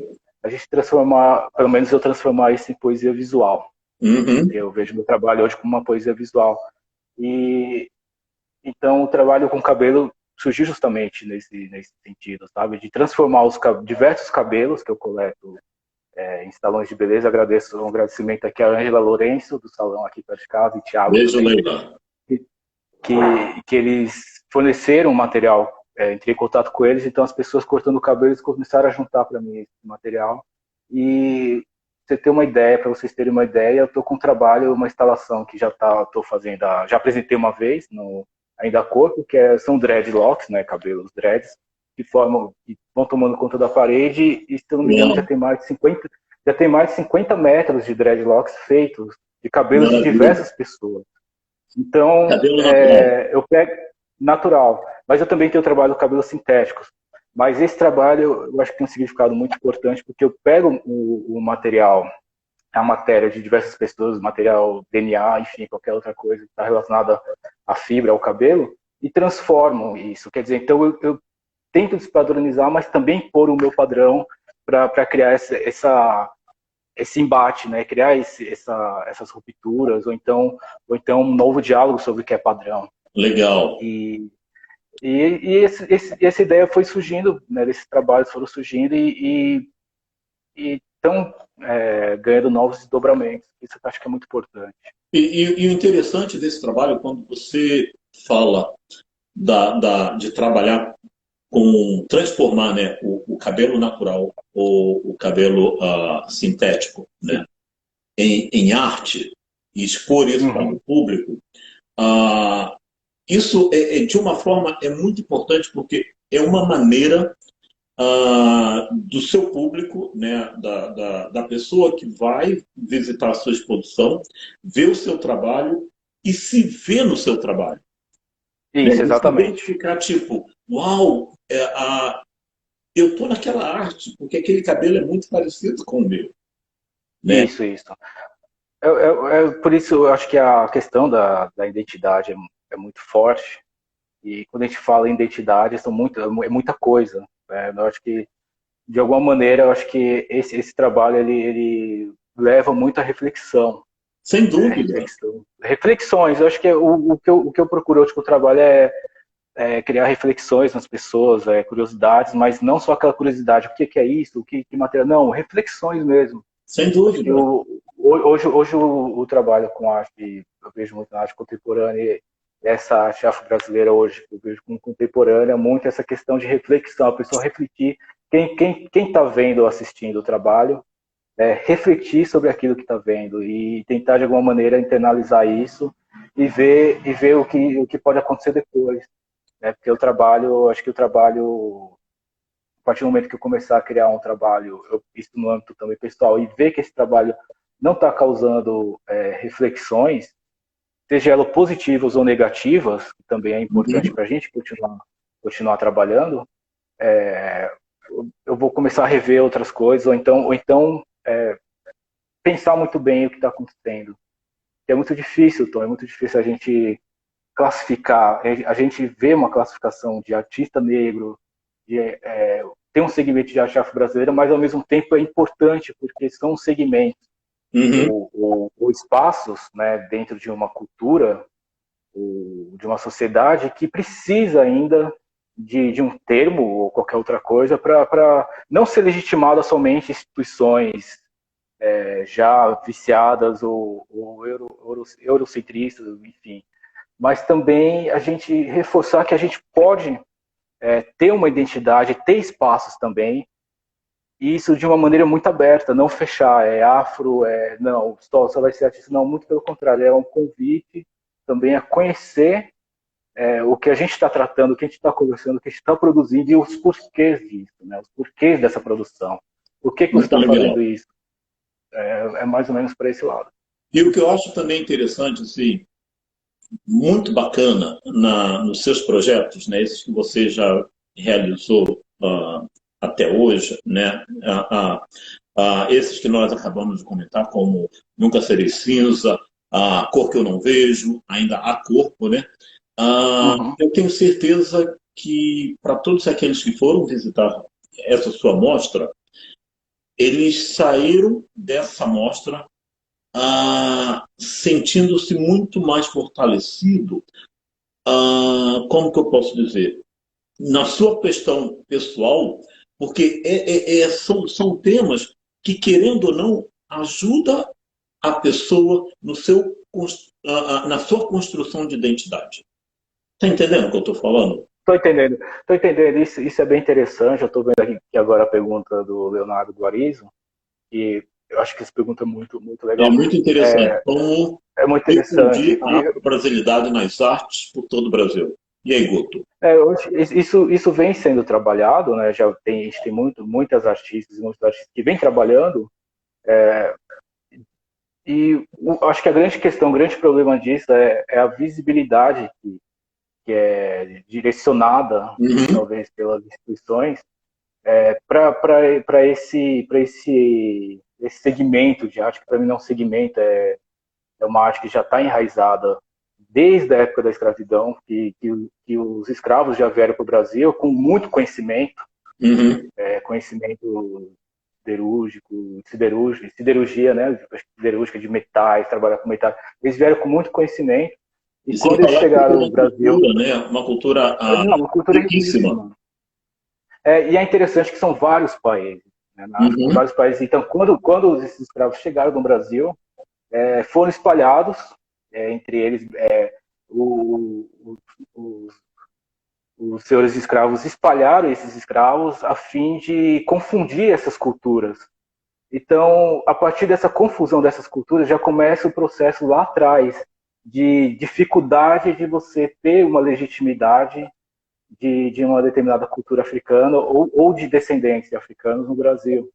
a gente transformar, pelo menos eu transformar isso em poesia visual. Uhum. Eu vejo meu trabalho hoje como uma poesia visual. E então o trabalho com cabelo surgiu justamente nesse sentido, sabe? De transformar os diversos cabelos que eu coleto em salões de beleza. Agradeço um agradecimento aqui a Ângela Lourenço, do salão aqui perto de casa, e Thiago Beijo, também, Leila. que eles forneceram material. Entrei em contato com eles, então as pessoas cortando o cabelo eles começaram a juntar para mim esse material. E para vocês terem uma ideia, eu estou com um trabalho, uma instalação que estou fazendo, já apresentei uma vez no Ainda Corpo, são dreadlocks, né, cabelos dreads, que vão tomando conta da parede e, se eu não me engano, Uau, já tem mais de 50 metros de dreadlocks feitos de cabelos de maravilha. diversas pessoas. Então, Cabelo natural. eu pego natural, mas eu também tenho trabalho com cabelos sintéticos. Mas esse trabalho eu acho que tem um significado muito importante, porque eu pego o material, a matéria de diversas pessoas, material DNA, enfim, qualquer outra coisa que está relacionada à fibra, ao cabelo, e transformo isso. Quer dizer, então eu tento despadronizar, mas também pôr o meu padrão para criar esse embate, né? Criar essas rupturas, ou então um novo diálogo sobre o que é padrão. Legal. E, essa ideia foi surgindo, né? Esses trabalhos foram surgindo e estão ganhando novos desdobramentos. Isso eu acho que é muito importante. E o interessante desse trabalho, quando você fala de trabalhar transformar, né, o cabelo natural ou o cabelo sintético, né, em arte e expor isso para o Uhum. público, isso de uma forma é muito importante porque é uma maneira do seu público, né, da pessoa que vai visitar a sua exposição, ver o seu trabalho e se ver no seu trabalho. Né? Isso, E se exatamente. identificar, tipo, uau, eu estou naquela arte, porque aquele cabelo é muito parecido com o meu. Né? Isso, isso. Por isso eu acho que a questão da identidade é muito forte. E quando a gente fala em identidade, é muita coisa. Né? Eu acho que, de alguma maneira, eu acho que esse trabalho ele leva muito à reflexão. Sem Né? dúvida. Reflexões, eu acho que o que eu procuro hoje com o trabalho é criar reflexões nas pessoas, curiosidades, mas não só aquela curiosidade, o que é isso, que matéria, não, reflexões mesmo. Sem Acho que dúvida. hoje o trabalho com arte, eu vejo muito na arte contemporânea, essa arte afro-brasileira hoje, eu vejo como contemporânea, muito essa questão de reflexão, a pessoa refletir, quem está vendo ou assistindo o trabalho, refletir sobre aquilo que está vendo e tentar de alguma maneira internalizar isso e ver o que pode acontecer depois. Né? Porque acho que o trabalho, a partir do momento que eu começar a criar um trabalho, isso no âmbito também pessoal, e ver que esse trabalho não está causando reflexões, seja elas positivas ou negativas, que também é importante Uhum. para a gente continuar trabalhando, eu vou começar a rever outras coisas, ou então pensar muito bem o que está acontecendo. É muito difícil, Tom, é muito difícil a gente classificar, a gente vê uma classificação de artista negro, tem um segmento de arte afro-brasileira, mas ao mesmo tempo é importante, porque são segmentos Uhum. ou espaços, né, dentro de uma cultura, ou de uma sociedade que precisa ainda de um termo ou qualquer outra coisa para não ser legitimada somente instituições já viciadas ou eurocentristas, enfim. Mas também a gente reforçar que a gente pode ter uma identidade, ter espaços também, e isso de uma maneira muito aberta, não fechar, afro, não, só vai ser artista, não, muito pelo contrário, é um convite também a conhecer o que a gente está tratando, o que a gente está conversando, o que a gente está produzindo e os porquês disso, né? Os porquês dessa produção. Por que você Muito está fazendo legal. isso? É mais ou menos para esse lado. E o que eu acho também interessante, assim, muito bacana nos seus projetos, né, esses que você já realizou até hoje, né, esses que nós acabamos de comentar, como Nunca Serei Cinza, A Cor Que Eu Não Vejo, ainda há corpo, né? Uhum. Eu tenho certeza que para todos aqueles que foram visitar essa sua mostra, eles saíram dessa mostra sentindo-se muito mais fortalecido, como que eu posso dizer, na sua questão pessoal, porque são temas que, querendo ou não, ajuda a pessoa no seu, na sua construção de identidade. Está entendendo o que eu estou falando? Estou entendendo, isso é bem interessante. Eu estou vendo aqui agora a pergunta do Leonardo Guarizo, e eu acho que essa pergunta é muito É legal. muito interessante. É, Como é muito interessante. difundir a brasilidade nas artes por todo o Brasil. E aí, Guto? Isso vem sendo trabalhado, né? A gente tem muitas artistas e muitos artistas que vêm trabalhando, e acho que a grande questão, o grande problema disso é a visibilidade que é direcionada, Uhum. talvez, pelas instituições, para esse segmento de arte, que para mim não é um segmento, é uma arte que já está enraizada desde a época da escravidão, que os escravos já vieram para o Brasil com muito conhecimento, Uhum. conhecimento siderurgia, né? Siderúrgica de metais, trabalhar com metais. Eles vieram com muito conhecimento e E sem quando eles falar que tem chegaram no uma Brasil, cultura, né? Uma cultura não, uma cultura riquíssima. riquíssima. E é interessante que são vários países, né? Uhum. Vários países. Então, quando esses escravos chegaram no Brasil, foram espalhados, entre eles, o, o, os senhores escravos espalharam esses escravos a fim de confundir essas culturas. Então, a partir dessa confusão dessas culturas, já começa o processo lá atrás de dificuldade de você ter uma legitimidade de uma determinada cultura africana ou de descendentes de africanos no Brasil.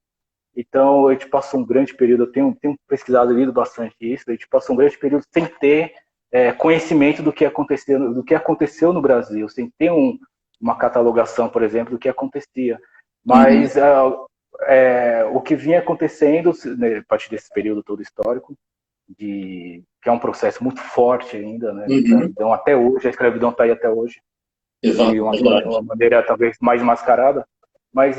Então, a gente passou um grande período, tenho pesquisado e lido bastante isso, a gente passou um grande período sem ter conhecimento do que aconteceu no Brasil, sem ter uma catalogação, por exemplo, do que acontecia. Uhum. Mas o que vinha acontecendo, né, a partir desse período todo histórico, que é um processo muito forte ainda, né? Uhum. Escravidão até hoje, a escravidão está aí até hoje, Exato, de verdade. uma maneira talvez mais mascarada, mas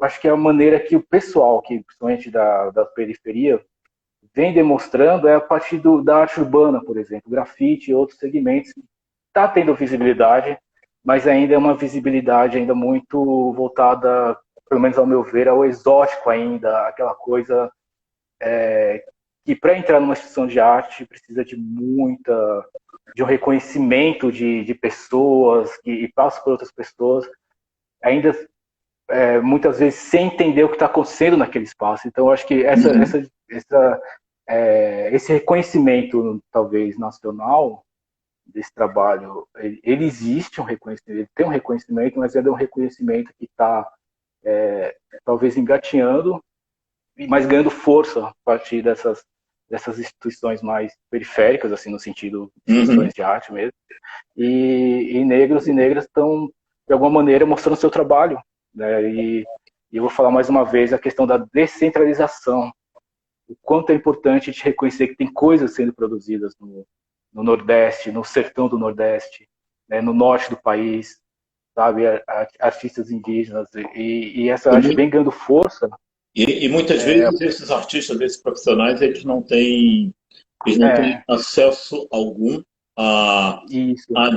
acho que é a maneira que o pessoal, que principalmente da periferia, vem demonstrando é a partir da arte urbana, por exemplo, grafite e outros segmentos, está tendo visibilidade, mas ainda é uma visibilidade ainda muito voltada, pelo menos ao meu ver, ao exótico ainda, aquela coisa que para entrar numa instituição de arte precisa de um reconhecimento de pessoas e passa por outras pessoas, ainda muitas vezes sem entender o que está acontecendo naquele espaço. Então, eu acho que Uhum. esse reconhecimento, talvez nacional, desse trabalho, ele existe um reconhecimento, ele tem um reconhecimento, mas ainda é um reconhecimento que está talvez engatinhando, mas ganhando força a partir dessas instituições mais periféricas, assim, no sentido de Uhum. instituições de arte mesmo. E negros e negras estão, de alguma maneira, mostrando seu trabalho. Né? E eu vou falar mais uma vez a questão da descentralização. O quanto é importante a gente reconhecer que tem coisas sendo produzidas no Nordeste, no sertão do Nordeste, né? No norte do país, sabe? Artistas indígenas. E essa E, arte mu- vem ganhando força. e muitas vezes esses artistas, esses profissionais, eles não têm É, acesso algum a, isso. a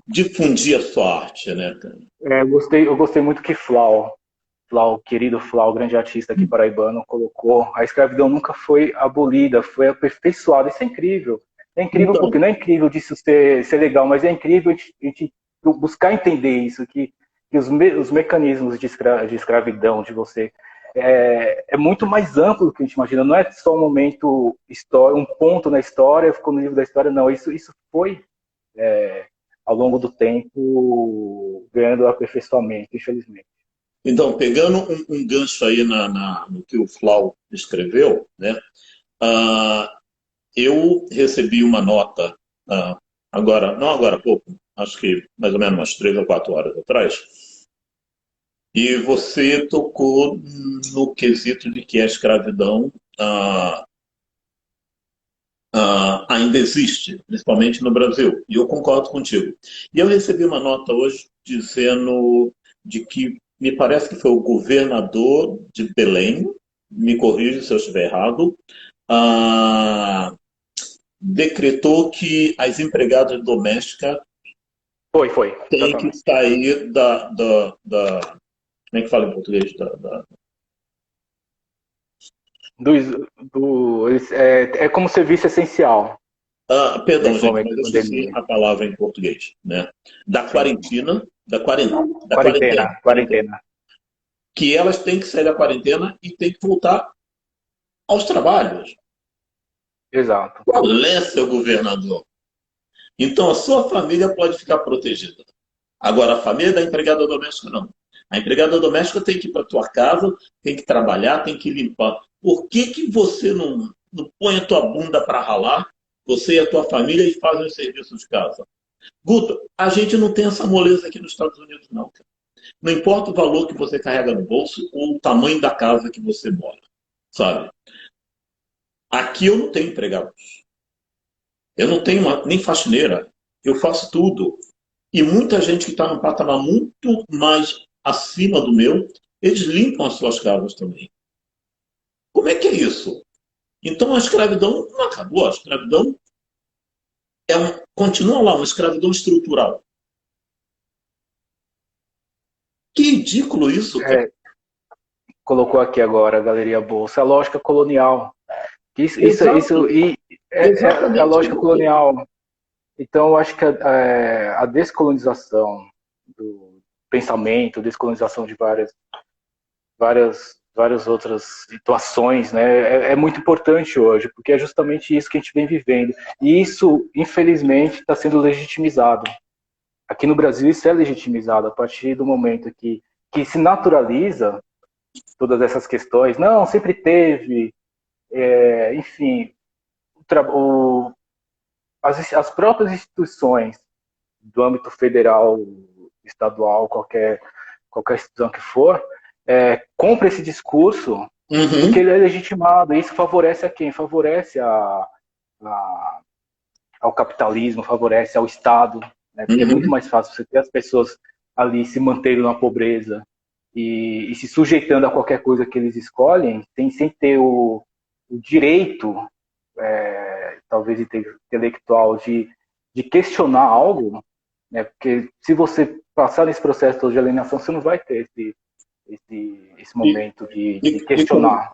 difundir a sua arte, né, cara? Eu gostei muito que Flau, querido Flau, grande artista aqui paraibano, colocou: a escravidão nunca foi abolida, foi aperfeiçoada. Isso é incrível. É incrível porque Então, não é incrível disso ser legal, mas é incrível a gente buscar entender isso, que os mecanismos de escravidão, de você, é muito mais amplo do que a gente imagina. Não é só um momento, história, um ponto na história, ficou no livro da história, não. Isso foi, ao longo do tempo, ganhando aperfeiçoamento, infelizmente. pegando um gancho aí no que o Flau escreveu, né? ah, eu recebi uma nota agora, não agora há pouco, acho que mais ou menos umas 3 ou 4 horas atrás, e você tocou no quesito de que a escravidão ah, ainda existe, principalmente no Brasil. E eu concordo contigo. E eu recebi uma nota hoje dizendo de que me parece que foi o governador de Belém, me corrija se eu estiver errado, ah, decretou que as empregadas domésticas Foi, têm que exatamente. sair como é que fala em português? Do, é como serviço essencial Perdão, nesse gente, momento mas de eu esqueci pandemia. a palavra em português, né? Da Sim. quarentena, quarentena, Quarentena. que elas têm que sair da quarentena e têm que voltar aos trabalhos. Exato. Qual é, seu governador? Então a sua família pode ficar protegida. Agora, a família da empregada doméstica não. A empregada doméstica tem que ir para a tua casa, tem que trabalhar, tem que limpar. Por que, que você não põe a tua bunda para ralar, você e a tua família, e fazem os serviços de casa? Guto, a gente não tem essa moleza aqui nos Estados Unidos, não. Cara. Não importa o valor que você carrega no bolso ou o tamanho da casa que você mora, sabe? Aqui eu não tenho empregados. Eu não tenho nem faxineira. Eu faço tudo. E muita gente que está num patamar muito mais acima do meu, eles limpam as suas casas também. Como é que é isso? Então a escravidão não acabou. A escravidão continua lá, uma escravidão estrutural. Que ridículo isso, cara. É, colocou aqui agora a Galeria Bolsa, a lógica colonial. Isso Exato, é a exatamente lógica isso. colonial. Então, eu acho que a descolonização do pensamento, descolonização de várias outras situações, né, é muito importante hoje, porque é justamente isso que a gente vem vivendo. E isso, infelizmente, está sendo legitimizado. Aqui no Brasil, isso é legitimizado a partir do momento que se naturaliza todas essas questões. Não, sempre teve, enfim, o, as próprias instituições do âmbito federal, estadual, qualquer instituição que for, compra esse discurso Porque Uhum, ele é legitimado, e isso favorece a quem? Favorece ao capitalismo, favorece ao Estado, né? Porque é muito uhum. mais fácil você ter as pessoas ali se mantendo na pobreza e se sujeitando a qualquer coisa que eles escolhem, sem ter o direito, talvez intelectual, de questionar algo, né? Porque se você passar nesse processo todo de alienação, você não vai ter esse E, momento de e, e, com, questionar.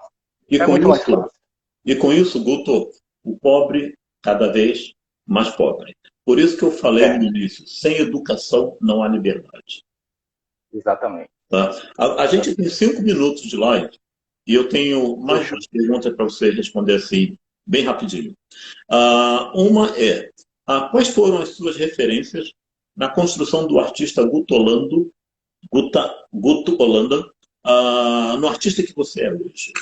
e É com muito mais isso, fácil. Guto, o pobre cada vez mais pobre. Por isso que eu falei no É, início, sem educação não há liberdade. exatamente. Tá? A gente tem 5 minutos de live e eu tenho mais Puxa, duas perguntas para você responder assim, bem rapidinho. Uma é, quais foram as suas referências na construção do artista Guto Holanda, no artista que você é hoje?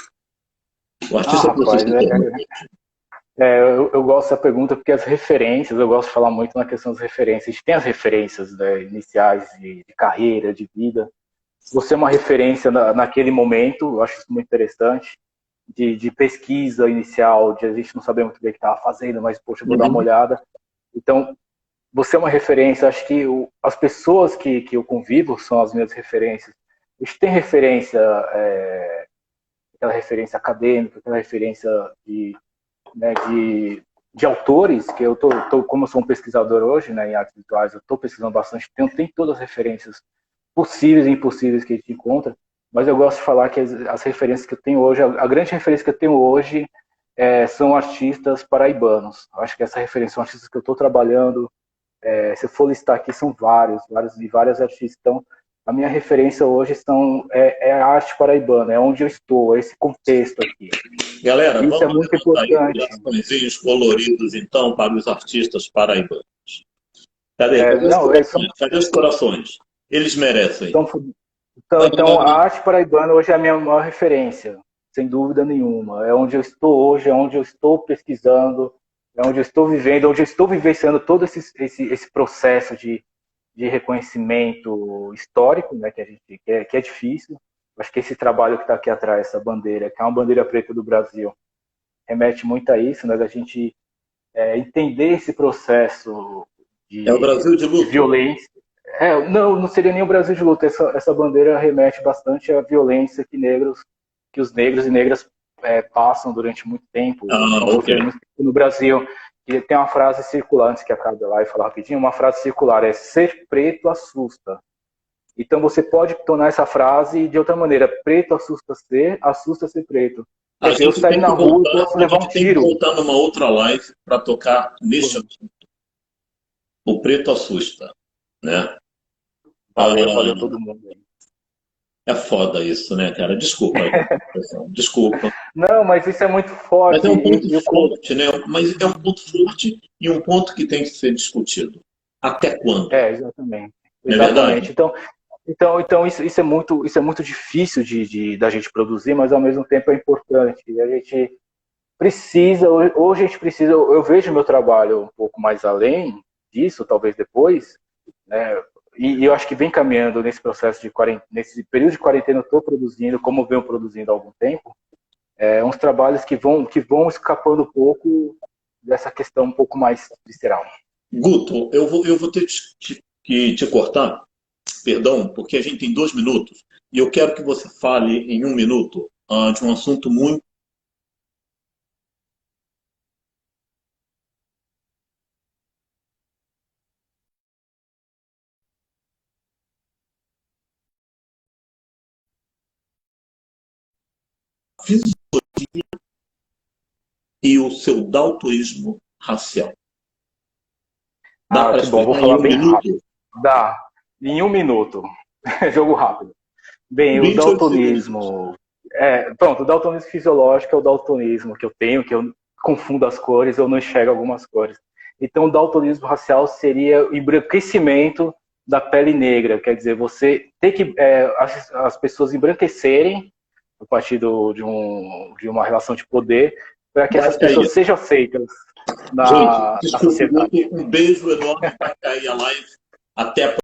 O artista que você rapaz, se tornou. eu gosto dessa pergunta porque as referências, eu gosto de falar muito na questão das referências. A gente tem as referências, né, iniciais de carreira, de vida. Você é uma referência naquele momento, eu acho isso muito interessante, de pesquisa inicial, de a gente não saber muito bem o que estava fazendo, mas, poxa, eu vou dar uma Uhum. olhada. Então, você é uma referência, acho que as pessoas que eu convivo são as minhas referências. A gente tem referência, aquela referência acadêmica, aquela referência né, de autores, que como eu sou um pesquisador hoje, né, em artes visuais, eu estou pesquisando bastante, tem todas as referências possíveis e impossíveis que a gente encontra, mas eu gosto de falar que as referências que eu tenho hoje, a grande referência que eu tenho hoje são artistas paraibanos. Eu acho que essa referência são artistas que eu estou trabalhando, se eu for listar aqui, são vários artistas. Então, a minha referência hoje é a arte paraibana, é onde eu estou, é esse contexto aqui. Galera, Isso é vamos muito levantar aí importante. coraçõezinhos coloridos, então, para os artistas paraibanos. Cadê? Cadê os Não, corações? Cadê os corações? Eles merecem. são, então, a arte paraibana hoje é a minha maior referência, sem dúvida nenhuma. É onde eu estou hoje, é onde eu estou pesquisando, é onde eu estou vivendo, onde eu estou vivenciando todo esse processo de reconhecimento histórico, né, que é difícil. Acho que esse trabalho que está aqui atrás, essa bandeira, que é uma bandeira preta do Brasil, remete muito a isso, né, da gente entender esse processo É o Brasil de de luto. violência. Não seria nem o Brasil de luta. Essa bandeira remete bastante à violência que os negros e negras passam durante muito tempo, estão Ok. sofrendo muito tempo no Brasil. E tem uma frase circular, antes que acabe lá e falar rapidinho, uma frase circular é: ser preto assusta. Então você pode tornar essa frase de outra maneira: preto assusta ser preto. Quer A dizer, eu gente sair tem na que rua e voltar, posso a levar um gente tem que tiro. voltar numa outra live para tocar neste assunto. O preto assusta, né? Valeu Ah, todo mundo. é foda isso, né, cara? Desculpa aí, pessoal. Desculpa. Não, mas isso é muito Mas forte. é um ponto Eu, forte, né? Mas é um ponto forte e um ponto que tem que ser discutido. Até quando? exatamente. Não é verdade? Exatamente. Então isso é muito difícil da gente produzir, mas ao mesmo tempo é importante. E a gente precisa, hoje a gente precisa, eu vejo meu trabalho um pouco mais além disso, talvez depois, né? E eu acho que vem caminhando nesse processo de quarentena, nesse período de quarentena eu estou produzindo, como eu venho produzindo há algum tempo, uns trabalhos que vão escapando um pouco dessa questão um pouco mais visceral. Guto, eu vou ter que te cortar, perdão, porque a gente tem 2 minutos e eu quero que você fale em 1 minuto de um assunto muito e o seu daltoísmo racial. Dá Ah, para que bom, vou explicar em falar um bem rápido. minuto? Dá. Em um minuto. Jogo rápido. Bem, o 28 segundos. daltonismo. Pronto, o daltonismo fisiológico é o daltonismo que eu tenho, que eu confundo as cores, eu não enxergo algumas cores. Então, o daltonismo racial seria o embranquecimento da pele negra, quer dizer, você ter que as pessoas embranquecerem a partir de uma relação de poder para que essas Vai pessoas cair. sejam aceitas Gente, na desculpe, sociedade. Guto, um beijo enorme, vai cair a live. Até a